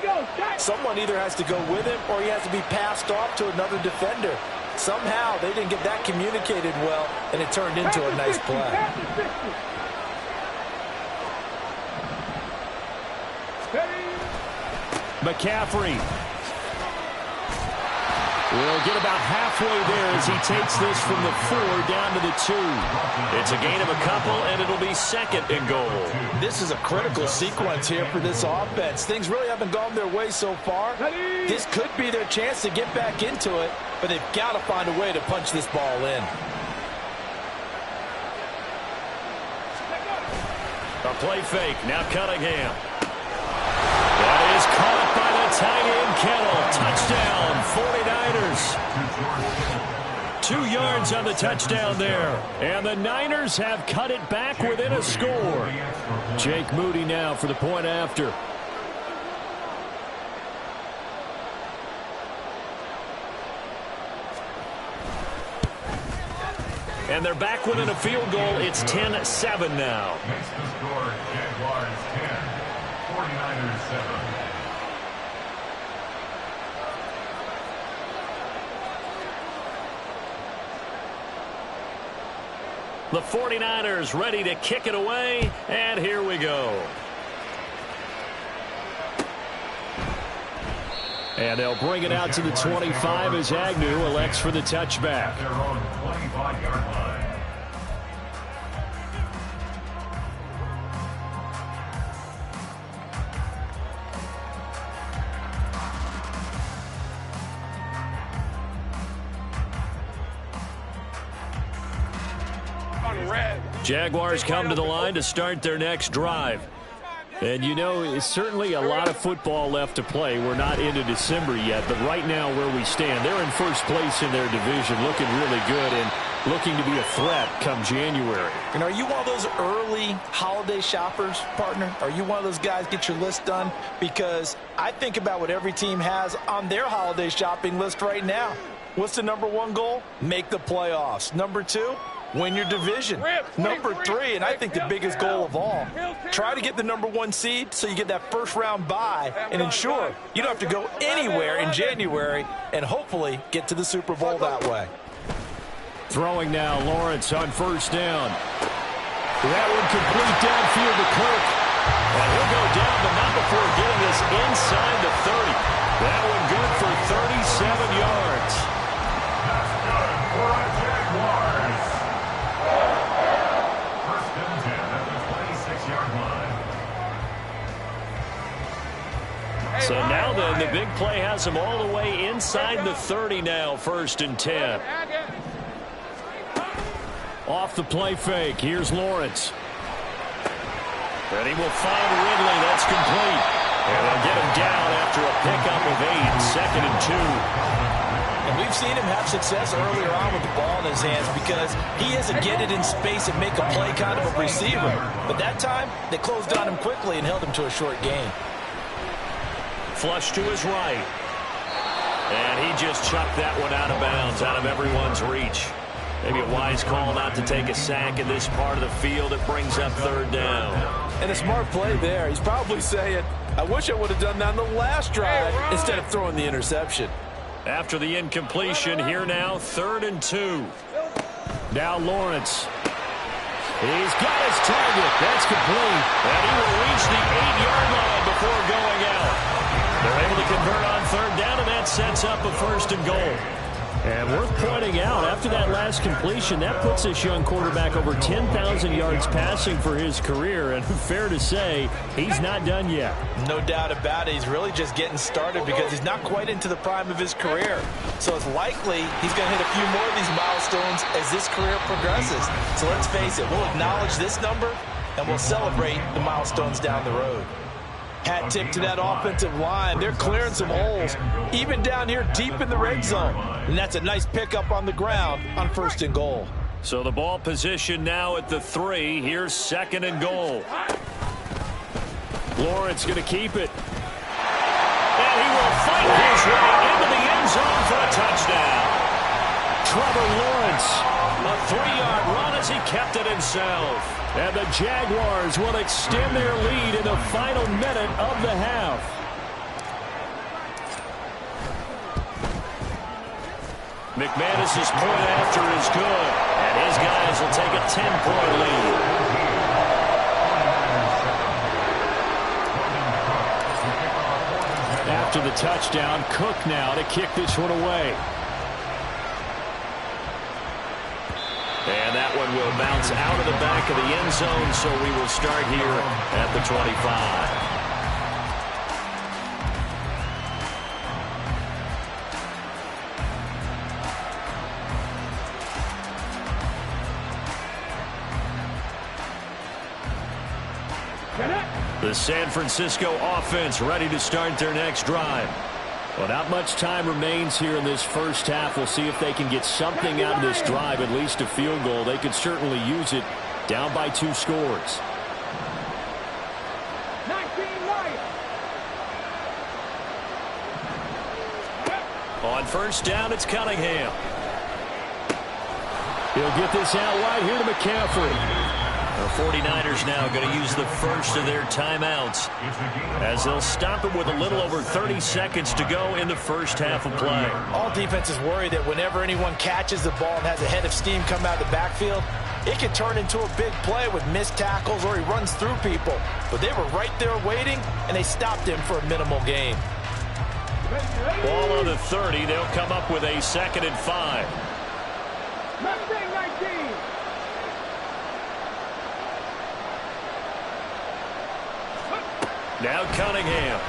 someone either has to go with him or he has to be passed off to another defender. Somehow they didn't get that communicated well, and it turned into a nice play. McCaffrey will get about halfway there as he takes this from the 4 down to the 2. It's a gain of a couple, and it'll be 2nd and goal. This is a critical sequence here for this offense. Things really haven't gone their way so far. This could be their chance to get back into it, but they've got to find a way to punch this ball in. A play fake. Now Cunningham. That is caught by the tight end Kettle. Touchdown, 49ers. 2 yards on the touchdown there. And the Niners have cut it back within a score. Jake Moody now for the point after. And they're back within a field goal. It's 10-7 now. Makes the score Jaguars 10, 49ers 7. The 49ers ready to kick it away, and here we go. And they'll bring it out to the 25 as Agnew elects for the touchback. At their own 25-yard line. Jaguars come to the line to start their next drive. And, you know, it's certainly a lot of football left to play. We're not into December yet, but right now where we stand, they're in first place in their division, looking really good and looking to be a threat come January. And are you one of those early holiday shoppers, partner? Are you one of those guys get your list done? Because I think about what every team has on their holiday shopping list right now. What's the number one goal? Make the playoffs. Number two, win your division. Number three, and I think the biggest goal of all, try to get the number one seed so you get that first round bye and ensure you don't have to go anywhere in January and hopefully get to the Super Bowl that way. Throwing now, Lawrence on first down. That one complete downfield to Kirk. And he'll go down, but not before getting this inside the 30. That one good for 37 yards. That's good for the Jaguars. First and 10 at the 26-yard line. So now then, the big play has them all the way inside the 30 now, first and 10. Off the play fake, here's Lawrence. And he will find Ridley, that's complete. And they'll get him down after a pickup of 8, second and 2. And we've seen him have success earlier on with the ball in his hands because he is a get it in space and make a play kind of a receiver. But that time, they closed on him quickly and held him to a short gain. Flush to his right. And he just chucked that one out of bounds, out of everyone's reach. Maybe a wise call not to take a sack in this part of the field. It brings up third down. And a smart play there. He's probably saying, I wish I would have done that on the last drive instead of throwing the interception. After the incompletion, here now, 3rd and 2. Now Lawrence. He's got his target. That's complete. And he will reach the 8-yard line before going out. They're able to convert on third down, and that sets up a 1st and goal. And worth pointing out, after that last completion, that puts this young quarterback over 10,000 yards passing for his career. And fair to say, he's not done yet. No doubt about it. He's really just getting started because he's not quite into the prime of his career. So it's likely he's going to hit a few more of these milestones as this career progresses. So let's face it, we'll acknowledge this number and we'll celebrate the milestones down the road. Hat tip to that offensive line. They're clearing some holes, even down here deep in the red zone. And that's a nice pickup on the ground on 1st and goal. So the ball position now at the 3. Here's 2nd and goal. Lawrence going to keep it. And he will fight his way into the end zone for a touchdown. Trevor Lawrence, a 3-yard run as he kept it himself. And the Jaguars will extend their lead in the final minute of the half. McManus's point after is good. And his guys will take a 10-point lead. After the touchdown, Cook now to kick this one away. And that one will bounce out of the back of the end zone, so we will start here at the 25. The San Francisco offense ready to start their next drive. Well, not much time remains here in this first half. We'll see if they can get something out of this drive, at least a field goal. They could certainly use it down by 2 scores. 19 Lions. On first down, it's Cunningham. He'll get this out wide here to McCaffrey. The 49ers now going to use the first of their timeouts as they'll stop it with a little over 30 seconds to go in the first half of play. All defenses worry that whenever anyone catches the ball and has a head of steam come out of the backfield, it can turn into a big play with missed tackles or he runs through people. But they were right there waiting, and they stopped him for a minimal gain. Ball on the 30. They'll come up with a 2nd and 5. Mustang 19. Now Cunningham.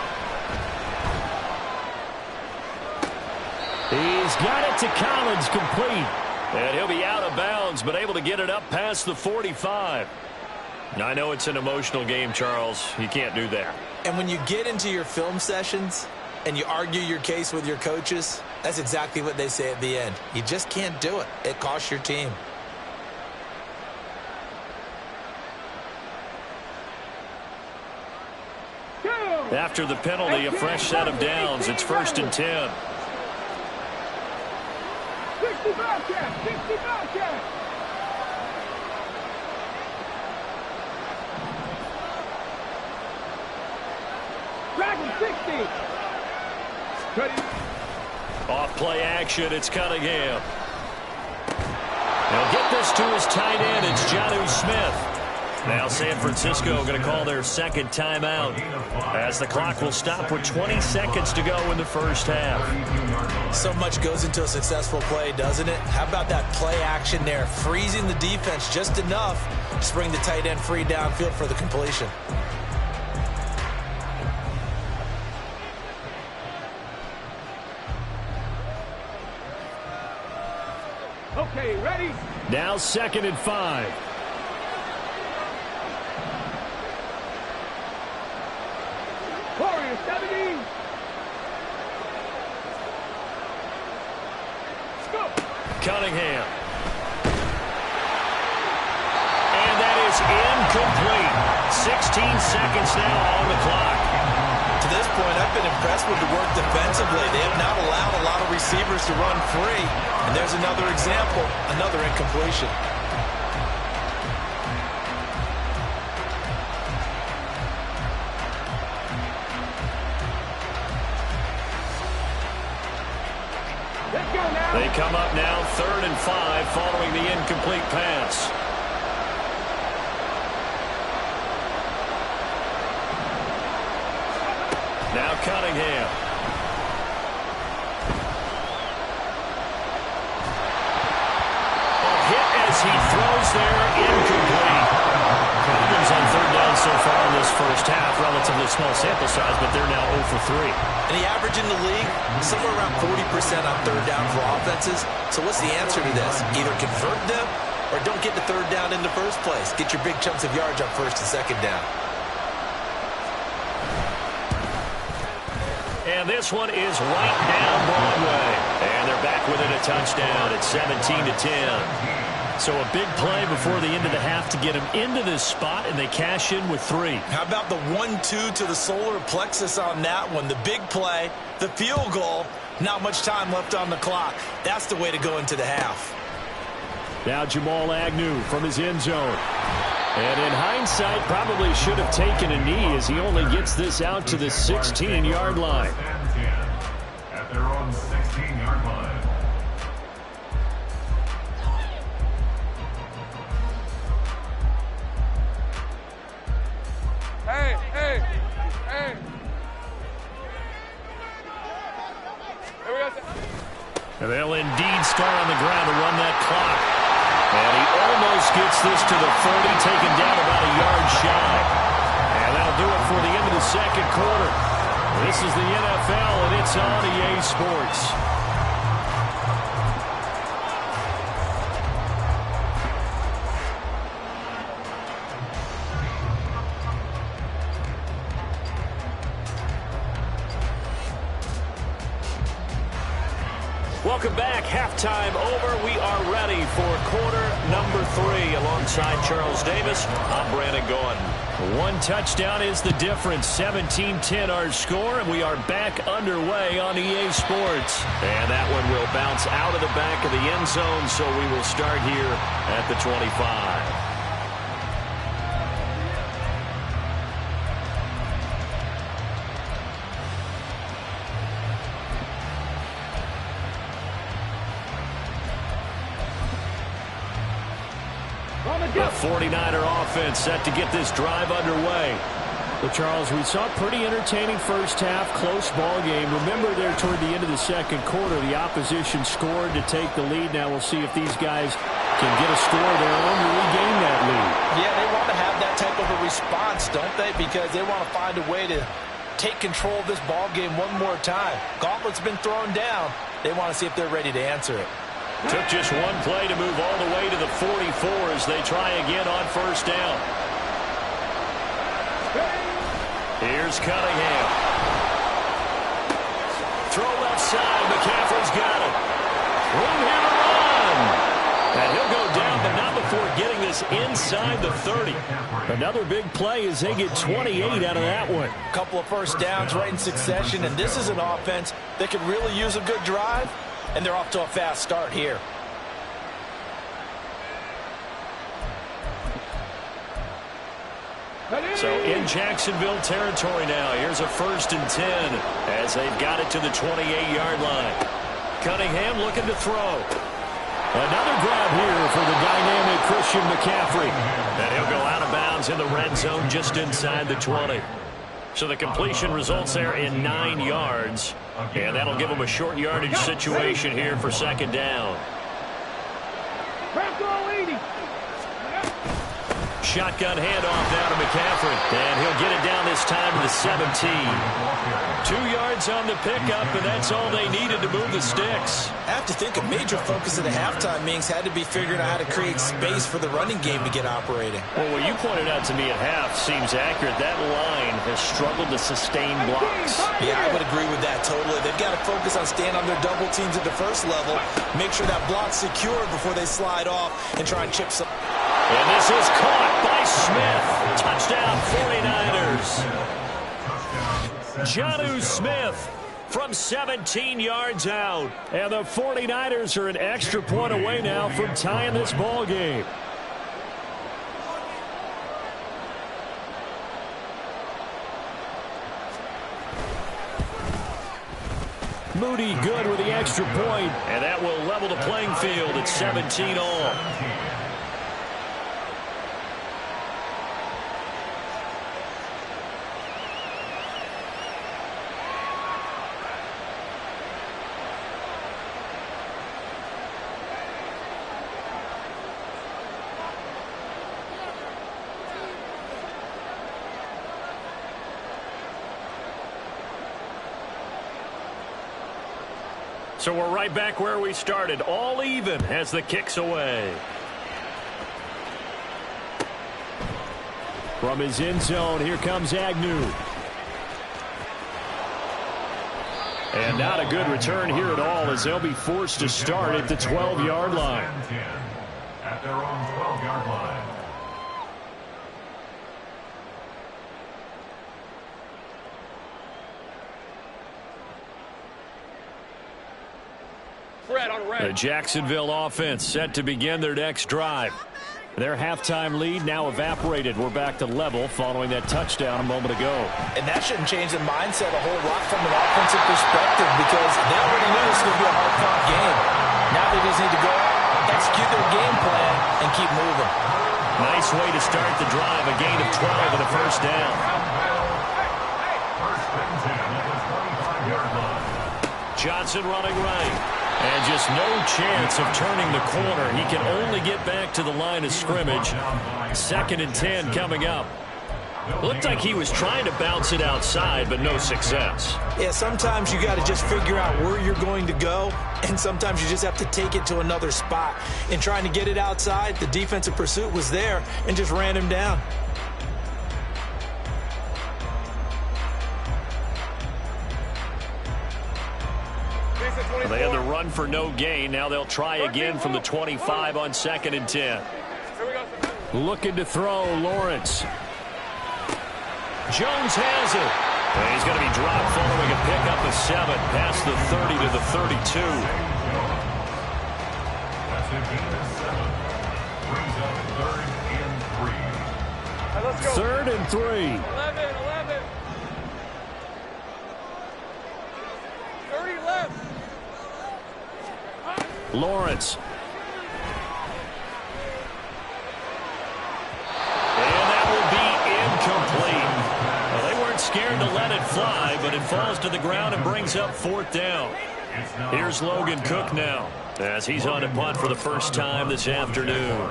He's got it to Collins, complete. And he'll be out of bounds, but able to get it up past the 45. I know it's an emotional game, Charles. You can't do that. And when you get into your film sessions and you argue your case with your coaches, that's exactly what they say at the end. You just can't do it. It costs your team. After the penalty, a fresh set of downs. It's 1st and 10. 60 Bobcats! 60 Bobcats! Dragon 60! Off play action, it's Cunningham. He'll get this to his tight end. It's Jonnu Smith. Now San Francisco going to call their second timeout as the clock will stop with 20 seconds to go in the first half. So much goes into a successful play, doesn't it? How about that play action there, freezing the defense just enough to bring the tight end free downfield for the completion. Okay, ready? Now 2nd and 5. Warriors 70. Scoop. Cunningham. And that is incomplete. 16 seconds now on the clock. To this point, I've been impressed with the work defensively. They have not allowed a lot of receivers to run free. And there's another example, another incompletion. They come up now 3rd and 5 following the incomplete pass. Now Cunningham. A hit as he throws there, incomplete. Problems on 3rd down so far in this first half. Relatively small sample size, but they're now 0 for 3. And the average in the league, somewhere around 40% on 3rd down for offenses. So what's the answer to this? Either convert them or don't get the 3rd down in the first place. Get your big chunks of yards on 1st and 2nd down. And this one is right down Broadway. And they're back within a touchdown at 17-10. So a big play before the end of the half to get them into this spot, and they cash in with 3. How about the 1-2 to the solar plexus on that one? The big play, the field goal, not much time left on the clock. That's the way to go into the half. Now Jamal Agnew from his end zone. And in hindsight, probably should have taken a knee as he only gets this out to the 16-yard line. At their own 16-yard line. And they'll indeed start on the ground to run that clock. And he almost gets this to the 40, taken down about a yard shy. And that'll do it for the end of the second quarter. This is the NFL, and it's on EA Sports. Welcome back. Halftime over. We are ready for quarter number 3. Alongside Charles Davis, I'm Brandon Gordon. One touchdown is the difference. 17-10 our score, and we are back underway on EA Sports. And that one will bounce out of the back of the end zone, so we will start here at the 25. The 49er offense set to get this drive underway. Well, Charles, we saw a pretty entertaining first half, close ball game. Remember there toward the end of the second quarter, the opposition scored to take the lead. Now we'll see if these guys can get a score of their own to regain that lead. Yeah, they want to have that type of a response, don't they? Because they want to find a way to take control of this ball game one more time. Gauntlet's been thrown down. They want to see if they're ready to answer it. Took just one play to move all the way to the 44 as they try again on first down. Here's Cunningham. Throw left side. McCaffrey's got it. Room here to run. And he'll go down, but not before getting this inside the 30. Another big play as they get 28 out of that one. A couple of first downs right in succession, and this is an offense that could really use a good drive, and they're off to a fast start here. So in Jacksonville territory now. Here's a 1st and 10 as they've got it to the 28-yard line. Cunningham looking to throw. Another grab here for the dynamic Christian McCaffrey. And he'll go out of bounds in the red zone just inside the 20. So the completion results there in 9 yards. And that'll give him a short yardage situation here for 2nd down. Shotgun handoff down to McCaffrey. And he'll get it down this time to the 17. 2 yards on the pickup, and that's all they needed to move the sticks. I have to think a major focus of the halftime meetings had to be figuring out how to create space for the running game to get operating. Well, what you pointed out to me at half seems accurate. That line has struggled to sustain blocks. Yeah, I would agree with that totally. They've got to focus on staying on their double teams at the first level, make sure that block's secured before they slide off and try and chip some. And this is caught by Smith. Touchdown 49ers. Jonnu Smith from 17 yards out. And the 49ers are an extra point away now from tying this ball game. Moody good with the extra point, and that will level the playing field at 17 all. So we're right back where we started, all even as the kick's away. From his end zone, here comes Agnew. And not a good return here at all as they'll be forced to start at the 12-yard line. At their own 12-yard line. The Jacksonville offense set to begin their next drive. Their halftime lead now evaporated. We're back to level following that touchdown a moment ago. And that shouldn't change the mindset a whole lot from an offensive perspective because they already knew this was going to be a hard-fought game. Now they just need to go out, execute their game plan, and keep moving. Nice way to start the drive. A gain of 12 and a first down. First and 10 at the 25-yard line. Johnson running right. And just no chance of turning the corner. He can only get back to the line of scrimmage. 2nd and 10 coming up. Looked like he was trying to bounce it outside, but no success. Yeah, sometimes you got to just figure out where you're going to go, and sometimes you just have to take it to another spot. In trying to get it outside, the defensive pursuit was there and just ran him down. They had the run for no gain. Now they'll try again from the 25 on 2nd and 10. Looking to throw, Lawrence. Jones has it. And he's going to be dropped following a pickup of 7 past the 30 to the 32. That's a gain of 7. Brings up 3rd and 3. 3rd and 3. 11. 30 left. Lawrence. And that will be incomplete. Well, they weren't scared to let it fly, but it falls to the ground and brings up 4th down. Here's Logan Cook now as he's on a punt for the first time this afternoon.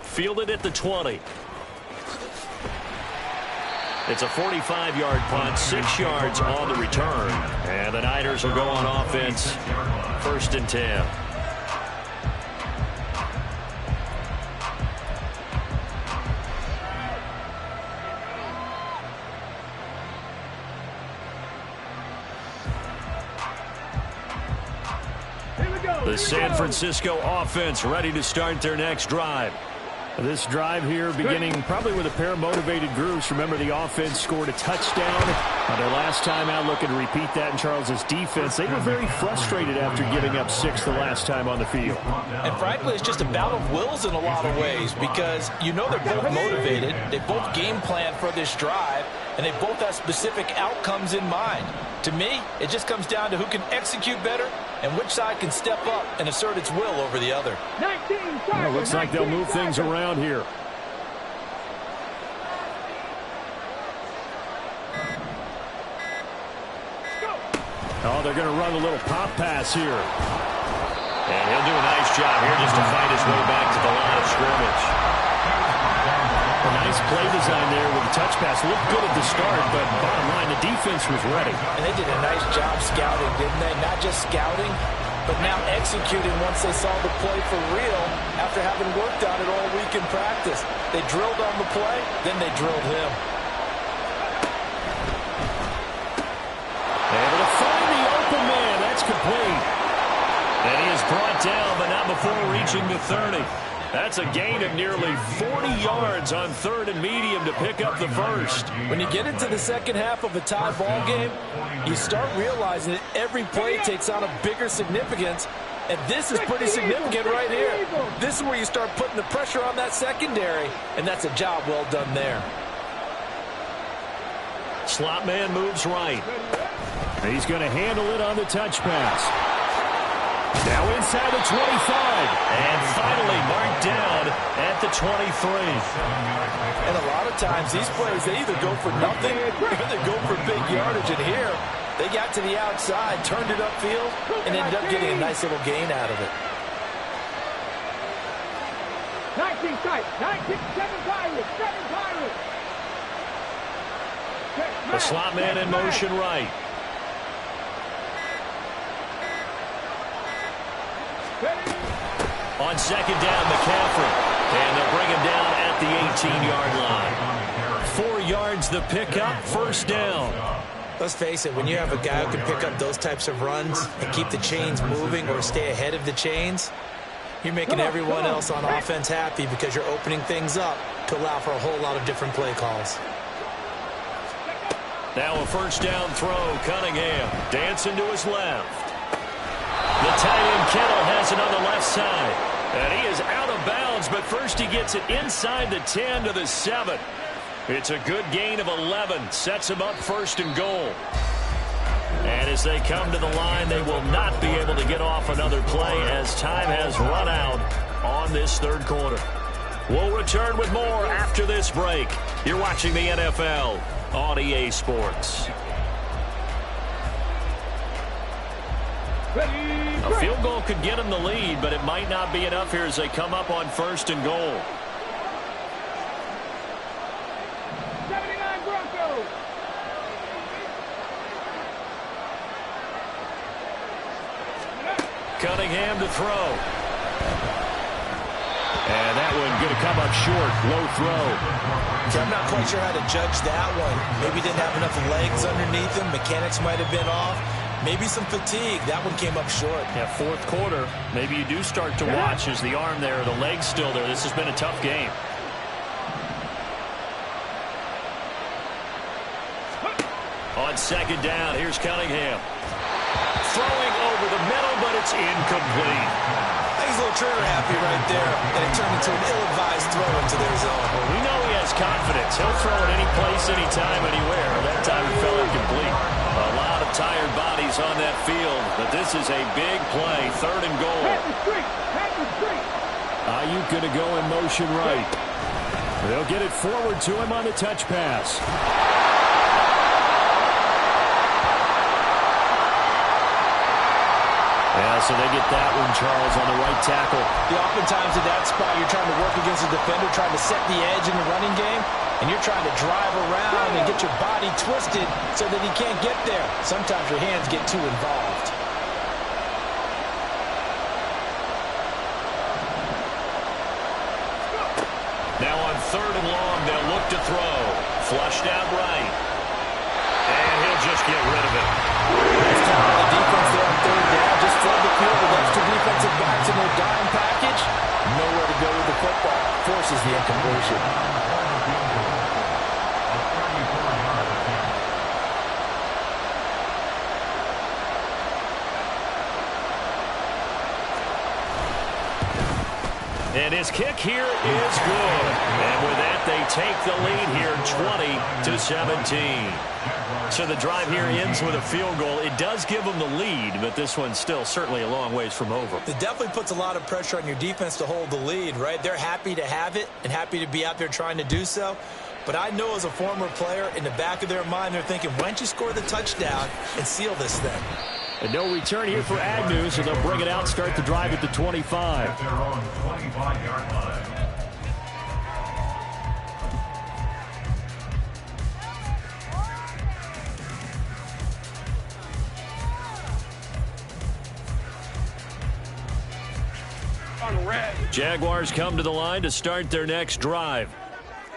Fielded at the 20. It's a 45-yard punt, 6 yards on the return. And the Niners will go on offense, 1st and 10. The San Francisco offense ready to start their next drive. This drive here beginning probably with a pair of motivated groups. Remember, the offense scored a touchdown their last time out, looking to repeat that in Charles's defense. They were very frustrated after giving up 6 the last time on the field. And frankly, it's just a battle of wills in a lot of ways because you know they're both motivated. They both game plan for this drive, and they both have specific outcomes in mind. To me, it just comes down to who can execute better and which side can step up and assert its will over the other. Well, looks like they'll move things around here. Oh, they're going to run a little pop pass here. And he'll do a nice job here just to find his way back to the line of scrimmage. A nice play design there with the touch pass. Looked good at the start, but bottom line, the defense was ready. And they did a nice job scouting, didn't they? Not just scouting, but now executing once they saw the play for real after having worked on it all week in practice. They drilled on the play, then they drilled him. Able to find the open man. That's complete. And he is brought down, but not before reaching the 30. That's a gain of nearly 40 yards on 3rd and medium to pick up the first. When you get into the second half of a tie ball game, you start realizing that every play takes on a bigger significance, and this is pretty significant right here. This is where you start putting the pressure on that secondary, and that's a job well done there. Slot man moves right. He's going to handle it on the touch pass. Now inside the 25. And finally marked down at the 23. And a lot of times these plays, they either go for nothing or they go for big yardage. And here, they got to the outside, turned it upfield, and ended up getting a nice little gain out of it. 19 tight, 19, 7 Pirates, 7 Pirates. The slot man in motion right. On 2nd down, McCaffrey. And they'll bring him down at the 18-yard line. 4 yards the pickup, 1st down. Let's face it, when you have a guy who can pick up those types of runs and keep the chains moving or stay ahead of the chains, you're making everyone else on offense happy because you're opening things up to allow for a whole lot of different play calls. Now a 1st down throw, Cunningham dancing to his left. The tight end Kittle has it on the left side. And he is out of bounds, but first he gets it inside the 10 to the 7. It's a good gain of 11. Sets him up 1st and goal. And as they come to the line, they will not be able to get off another play as time has run out on this 3rd quarter. We'll return with more after this break. You're watching the NFL on EA Sports. A field goal could get them the lead, but it might not be enough here as they come up on 1st and goal. 79 Broncos. Cunningham to throw. And that one going to come up short. Low throw. I'm not quite sure how to judge that one. Maybe didn't have enough legs underneath him. Mechanics might have been off. Maybe some fatigue. That one came up short. Yeah, 4th quarter. Maybe you do start to watch as the arm there, the leg's still there. This has been a tough game. On 2nd down, here's Cunningham. Throwing over the middle, but it's incomplete. He's a little trigger happy right there, and it turned into an ill-advised throw into their zone. Well, we know he has confidence. He'll throw it any place, anytime, anywhere. That time it fell incomplete. A lot of tired bodies on that field, but this is a big play. 3rd and goal. Ayuk going to go in motion right. They'll get it forward to him on the touch pass. Yeah, so they get that one, Charles, on the right tackle. Yeah, oftentimes in that spot, you're trying to work against a defender, trying to set the edge in the running game, and you're trying to drive around and get your body twisted so that he can't get there. Sometimes your hands get too involved. Now on 3rd and long, they'll look to throw. Flushed out right. And he'll just get rid of it. Nice time on the defense there on 3rd down. Just flood the field with extra defensive backs in their dime package. Nowhere to go with the football. Forces the incompletion. And his kick here is good. And with that, they take the lead here 20-17. So the drive here ends with a field goal. It does give them the lead, but this one's still certainly a long ways from over. It definitely puts a lot of pressure on your defense to hold the lead, right? They're happy to have it and happy to be out there trying to do so. But I know as a former player, in the back of their mind, they're thinking, why don't you score the touchdown and seal this thing? And no return here for Agnew, so they'll bring it out, start the drive at the 25. At their own 25-yard line. Jaguars come to the line to start their next drive.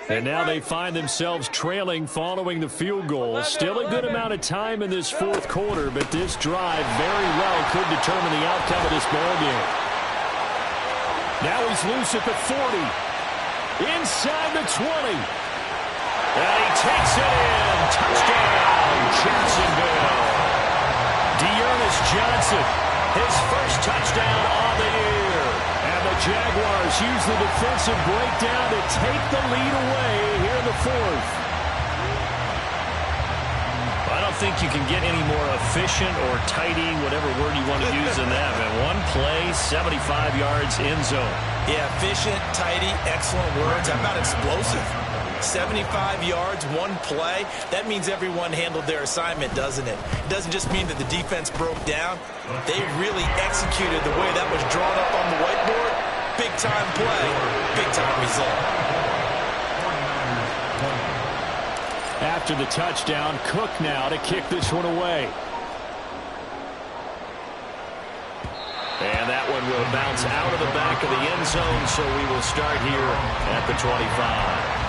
And now they find themselves trailing following the field goal. Still a good amount of time in this 4th quarter, but this drive very well could determine the outcome of this ballgame. Now he's loose at the 40. Inside the 20. And he takes it in. Touchdown, Jacksonville. Dearness Johnson, his first touchdown on the year. And the Jaguars use the defensive breakdown to take the lead away here in the 4th. I don't think you can get any more efficient or tidy, whatever word you want to use in that. Man, one play, 75 yards, end zone. Yeah, efficient, tidy, excellent words. How about explosive? 75 yards, one play. That means everyone handled their assignment, doesn't it? It doesn't just mean that the defense broke down. They really executed the way that was drawn up on the whiteboard. Big-time play, big-time result. After the touchdown, Cook now to kick this one away. And that one will bounce out of the back of the end zone, so we will start here at the 25.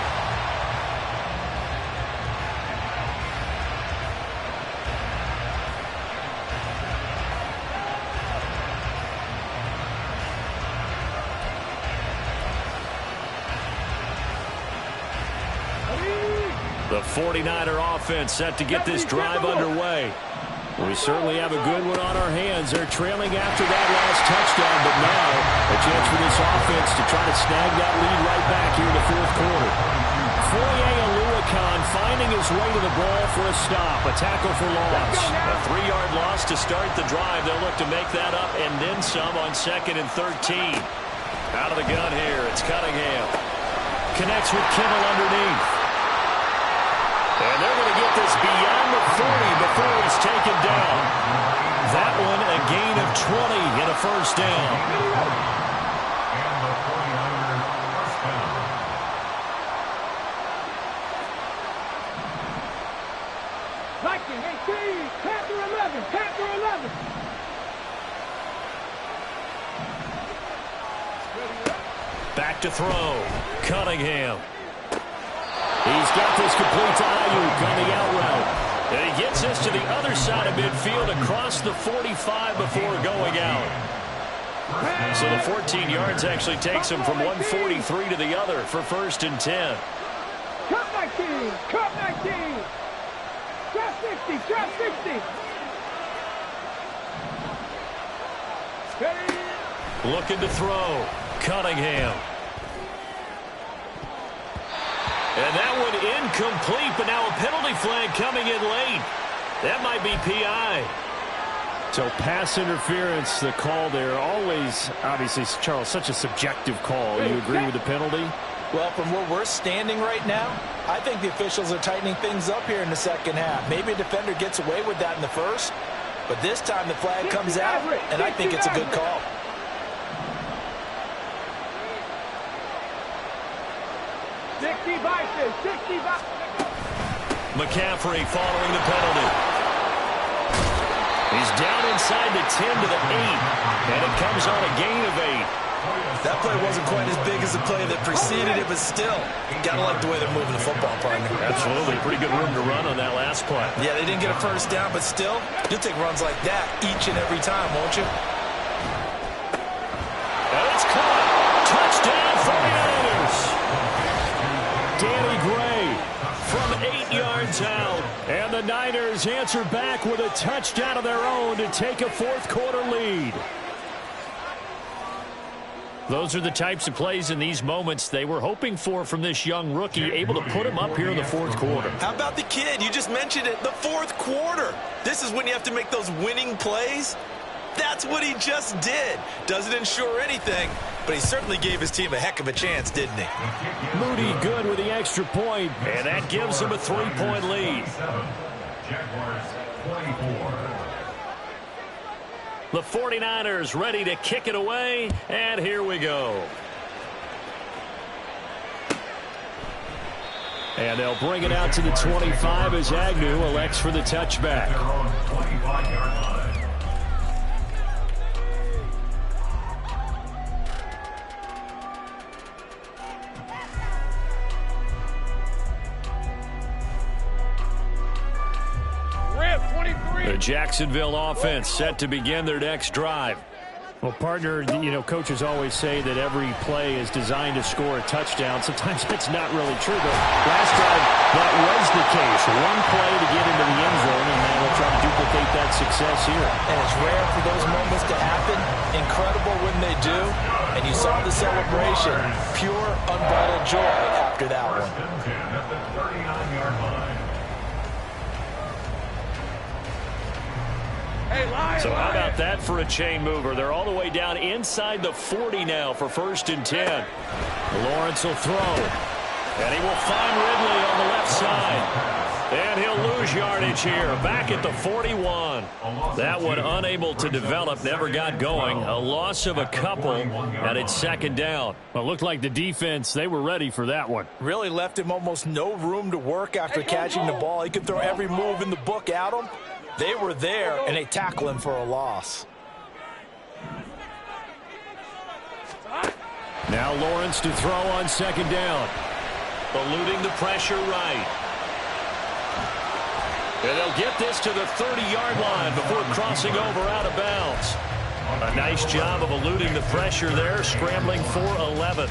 The 49er offense set to get this drive underway. We certainly have a good one on our hands. They're trailing after that last touchdown, but now a chance for this offense to try to snag that lead right back here in the 4th quarter. Foye Aluakon finding his way to the ball for a stop, a tackle for loss. A 3-yard loss to start the drive. They'll look to make that up and then some on 2nd and 13. Out of the gun here, it's Cunningham. Connects with Kittle underneath. And they're going to get this beyond the 40 before he's taken down. That one a gain of 20 and a first down. And the 49ers first down. Viking 18, Panther 11, Panther 11. Back to throw. Cunningham. He's got this complete to Ayuk on the out route. And he gets this to the other side of midfield across the 45 before going out. So the 14 yards actually takes him from 143 to the other for 1st and 10. Cut 19, cut 19. Drop 60, drop 60. Looking to throw. Cunningham. And that one incomplete, but now a penalty flag coming in late. That might be PI. So pass interference, the call there. Always, obviously, Charles, such a subjective call. You agree with the penalty? Well, from where we're standing right now, I think the officials are tightening things up here in the 2nd half. Maybe a defender gets away with that in the 1st, But this time the flag comes out, and I think it's a good call. McCaffrey following the penalty. He's down inside the 10 to the 8, and it comes on a gain of 8. That play wasn't quite as big as the play that preceded it, but still, you gotta like the way they're moving the football, partner. Absolutely. Pretty good room to run on that last play. Yeah, they didn't get a first down, but still, you'll take runs like that each and every time, won't you? And it's caught. Touchdown, 49ers. Danny Gray from 8 yards out. And the Niners answer back with a touchdown of their own to take a fourth-quarter lead. Those are the types of plays in these moments they were hoping for from this young rookie, able to put him up here in the fourth quarter. How about the kid? You just mentioned it, the fourth quarter. This is when you have to make those winning plays. That's what he just did. Doesn't ensure anything, but he certainly gave his team a heck of a chance, didn't he? Moody good with the extra point, and that gives him a 3-point lead. Jaguars 24. The 49ers ready to kick it away, and here we go. And they'll bring it out to the 25 as Agnew elects for the touchback. Their own 25-yard line. The Jacksonville offense set to begin their next drive. Well, partner, you know, coaches always say that every play is designed to score a touchdown. Sometimes that's not really true, but last drive that was the case. One play to get into the end zone, and now we'll try to duplicate that success here. And it's rare for those moments to happen. Incredible when they do. And you saw the celebration. Pure, unbridled joy after that one. At the 39-yard line. So how about that for a chain mover? They're all the way down inside the 40 now for 1st and 10. Lawrence will throw. And he will find Ridley on the left side. And he'll lose yardage here. Back at the 41. That one unable to develop. Never got going. A loss of a couple. And it's 2nd down. Well, it looked like the defense, they were ready for that one. Really left him almost no room to work after catching the ball. He could throw every move in the book at him. They were there, and they tackle him for a loss. Now Lawrence to throw on 2nd down. Eluding the pressure right. And they'll get this to the 30-yard line before crossing over out of bounds. A nice job of eluding the pressure there, scrambling for 11.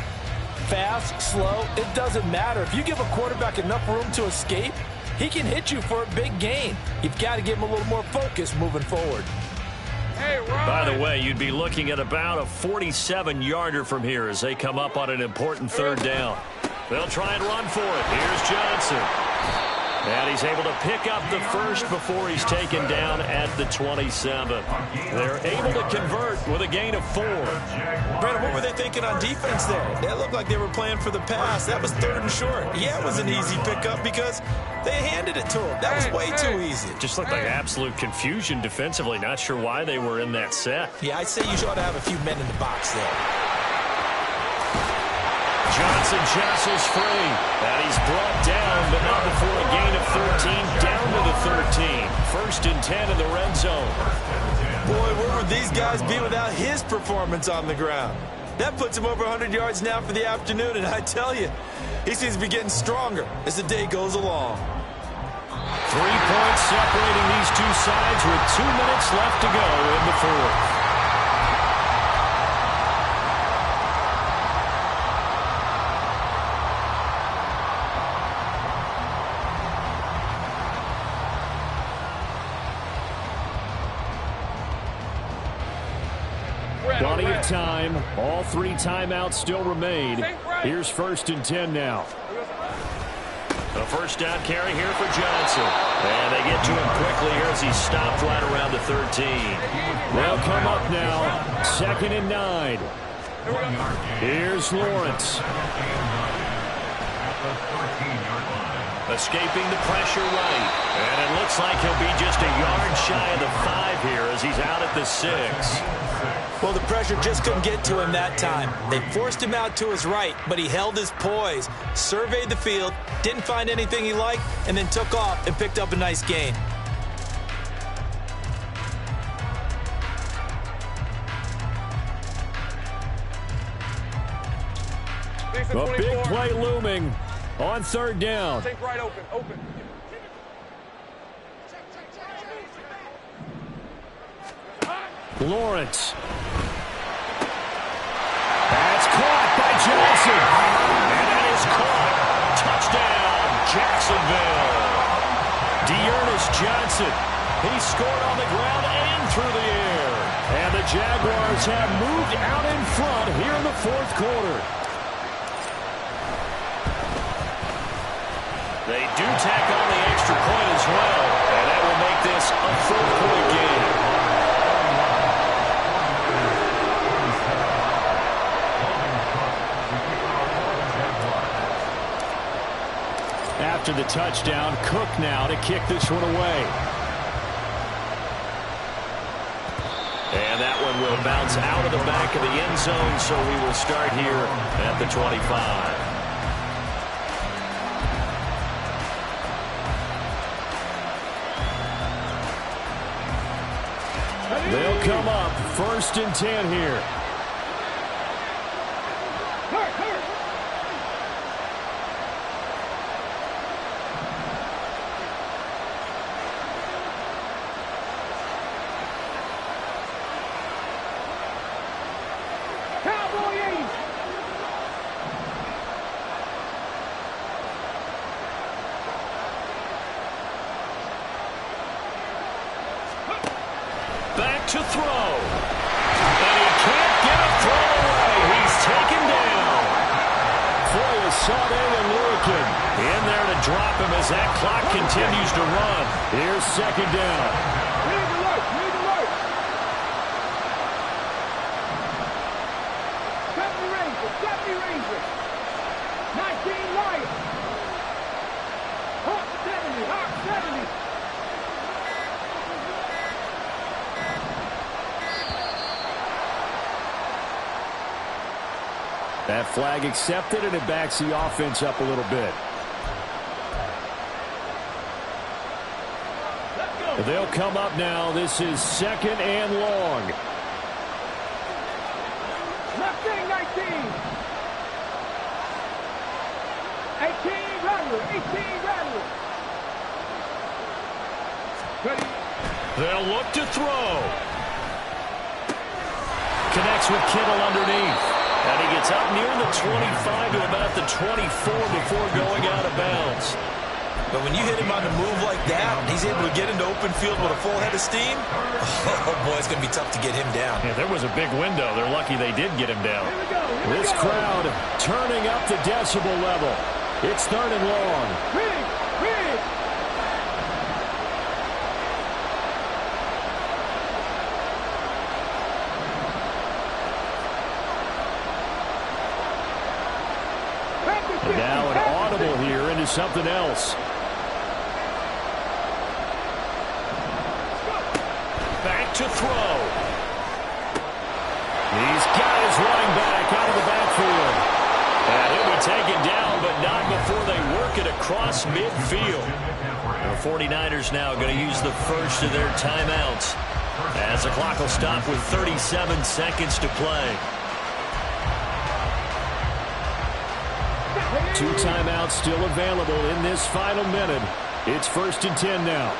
Fast, slow, it doesn't matter. If you give a quarterback enough room to escape, he can hit you for a big gain. You've got to give him a little more focus moving forward. By the way, you'd be looking at about a 47-yarder from here as they come up on an important 3rd down. They'll try and run for it. Here's Johnson. And he's able to pick up the first before he's taken down at the 27. They're able to convert with a gain of 4. Brandon, what were they thinking on defense there? They looked like they were playing for the pass. That was 3rd and short. Yeah, it was an easy pickup because they handed it to him. That was way too easy. Just looked like absolute confusion defensively. Not sure why they were in that set. Yeah, I'd say you ought to have a few men in the box there. Johnson jostles free, and he's brought down, but not before a gain of 13, down to the 13. 1st and 10 in the red zone. Boy, where would these guys be without his performance on the ground? That puts him over 100 yards now for the afternoon, and I tell you, he seems to be getting stronger as the day goes along. 3 points separating these two sides with 2 minutes left to go in the 4th. Plenty of time. All 3 timeouts still remain. Here's 1st and 10 now. A 1st down carry here for Johnson. And they get to him quickly here as he stopped right around the 13. They'll come up now. 2nd and 9. Here's Lawrence. At the 13-yard line. Escaping the pressure right. And it looks like he'll be just a yard shy of the 5 here as he's out at the 6. Well, the pressure just couldn't get to him that time. They forced him out to his right, but he held his poise, surveyed the field, didn't find anything he liked, and then took off and picked up a nice gain. A big play looming on 3rd down. Take right open. Lawrence. That's caught by Johnson. And that is caught. Touchdown, Jacksonville. Dearness Johnson. He scored on the ground and through the air. And the Jaguars have moved out in front here in the 4th quarter. They do tack on the extra point as well, and that will make this a 4-point game. After the touchdown, Cook now to kick this one away. And that one will bounce out of the back of the end zone, so we will start here at the 25. They'll come up 1st and 10 here. Back to throw. And he can't get a throw away. He's taken down. Foye Sade and Lurikin in there to drop him as that clock continues to run. Here's 2nd down. Read alert. Step Ranger. 19 Lions. Hawk 70. That flag accepted, and it backs the offense up a little bit. They'll come up now. This is 2nd and long. Left wing 19. 18 Rattler. Ready. They'll look to throw. Connects with Kittle underneath. And he gets up near the 25 to about the 24 before going out of bounds. But when you hit him on the move like that, he's able to get into open field with a full head of steam. Oh, boy, it's going to be tough to get him down. Yeah, there was a big window. They're lucky they did get him down. This crowd turning up the decibel level. It's 3rd and long. Big. And now an audible here into something else. Back to throw. He's got his running back out of the backfield. And he'll be taken down, but not before they work it across midfield. The 49ers now going to use the first of their timeouts as the clock will stop with 37 seconds to play. 2 timeouts still available in this final minute. It's 1st and 10 now.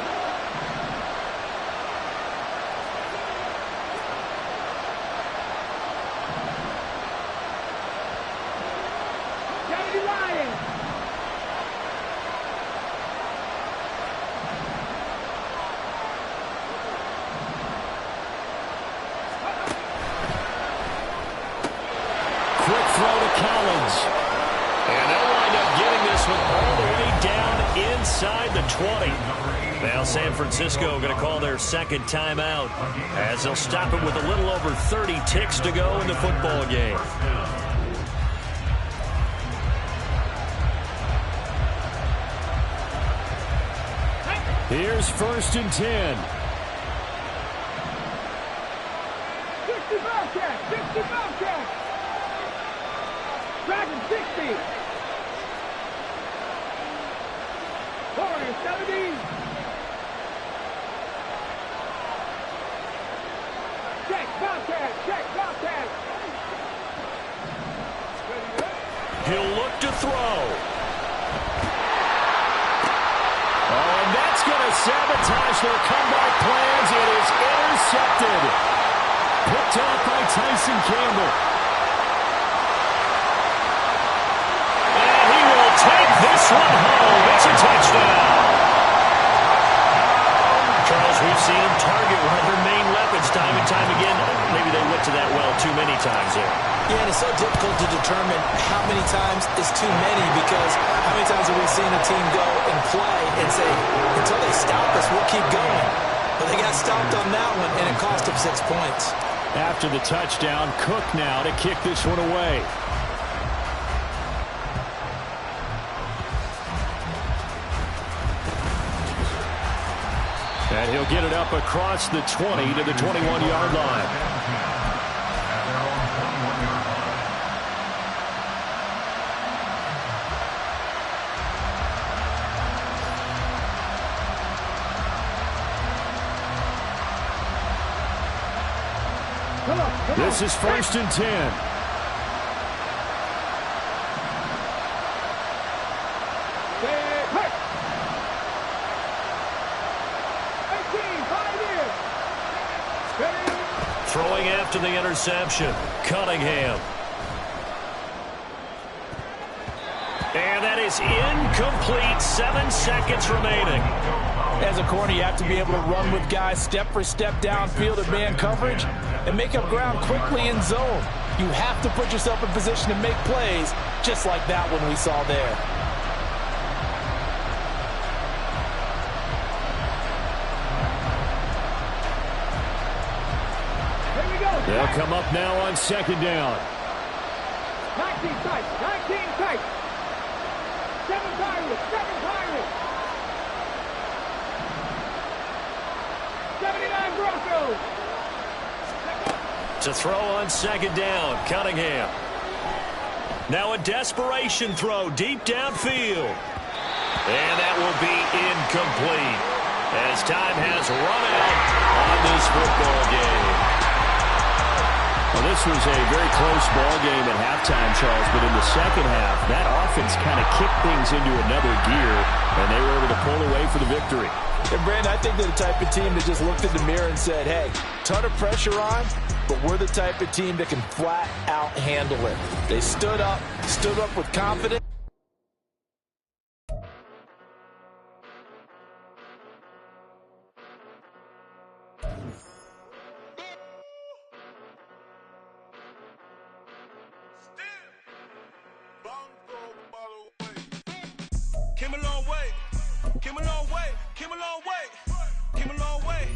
Quick throw to Collins. And they'll wind up getting this one all the way down inside the 20. Now San Francisco going to call their 2nd timeout as they'll stop it with a little over 30 ticks to go in the football game. Here's 1st and 10. 60 Bobcats! 60 Bobcats! Dragon 60! 70! Check Bobcats! Check Bobcats! He'll look to throw. Oh, and that's going to sabotage their comeback plans. It is intercepted. Picked off by Tyson Campbell. And he will take this one home. It's a touchdown. Charles, we've seen him target one of their main weapons time and time again. Maybe they went to that well too many times there. Yeah, and it's so difficult to determine how many times is too many, because how many times have we seen a team go and play and say, until they stop us, we'll keep going. But they got stopped on that one, and it cost them 6 points. After the touchdown, Cook now to kick this one away. And he'll get it up across the 20 to the 21-yard line. This is 1st and 10. Throwing after the interception, Cunningham. And that is incomplete. 7 seconds remaining. As a corner, you have to be able to run with guys step for step downfield in man coverage and make up ground quickly in zone. You have to put yourself in position to make plays, just like that one we saw there. Here we go. They'll come up now on 2nd down. 19 tight. 19 tight. 7 Pirates. 7 Pirates. 79 Broncos. To throw on 2nd down, Cunningham. Now a desperation throw deep downfield. And that will be incomplete as time has run out on this football game. Well, this was a very close ball game at halftime, Charles, but in the second half, that offense kind of kicked things into another gear, and they were able to pull away for the victory. And, Brandon, I think they're the type of team that just looked in the mirror and said, hey, ton of pressure on, but we're the type of team that can flat out handle it. They stood up with confidence. Came a long way, came a long way, came a long way, came a long way.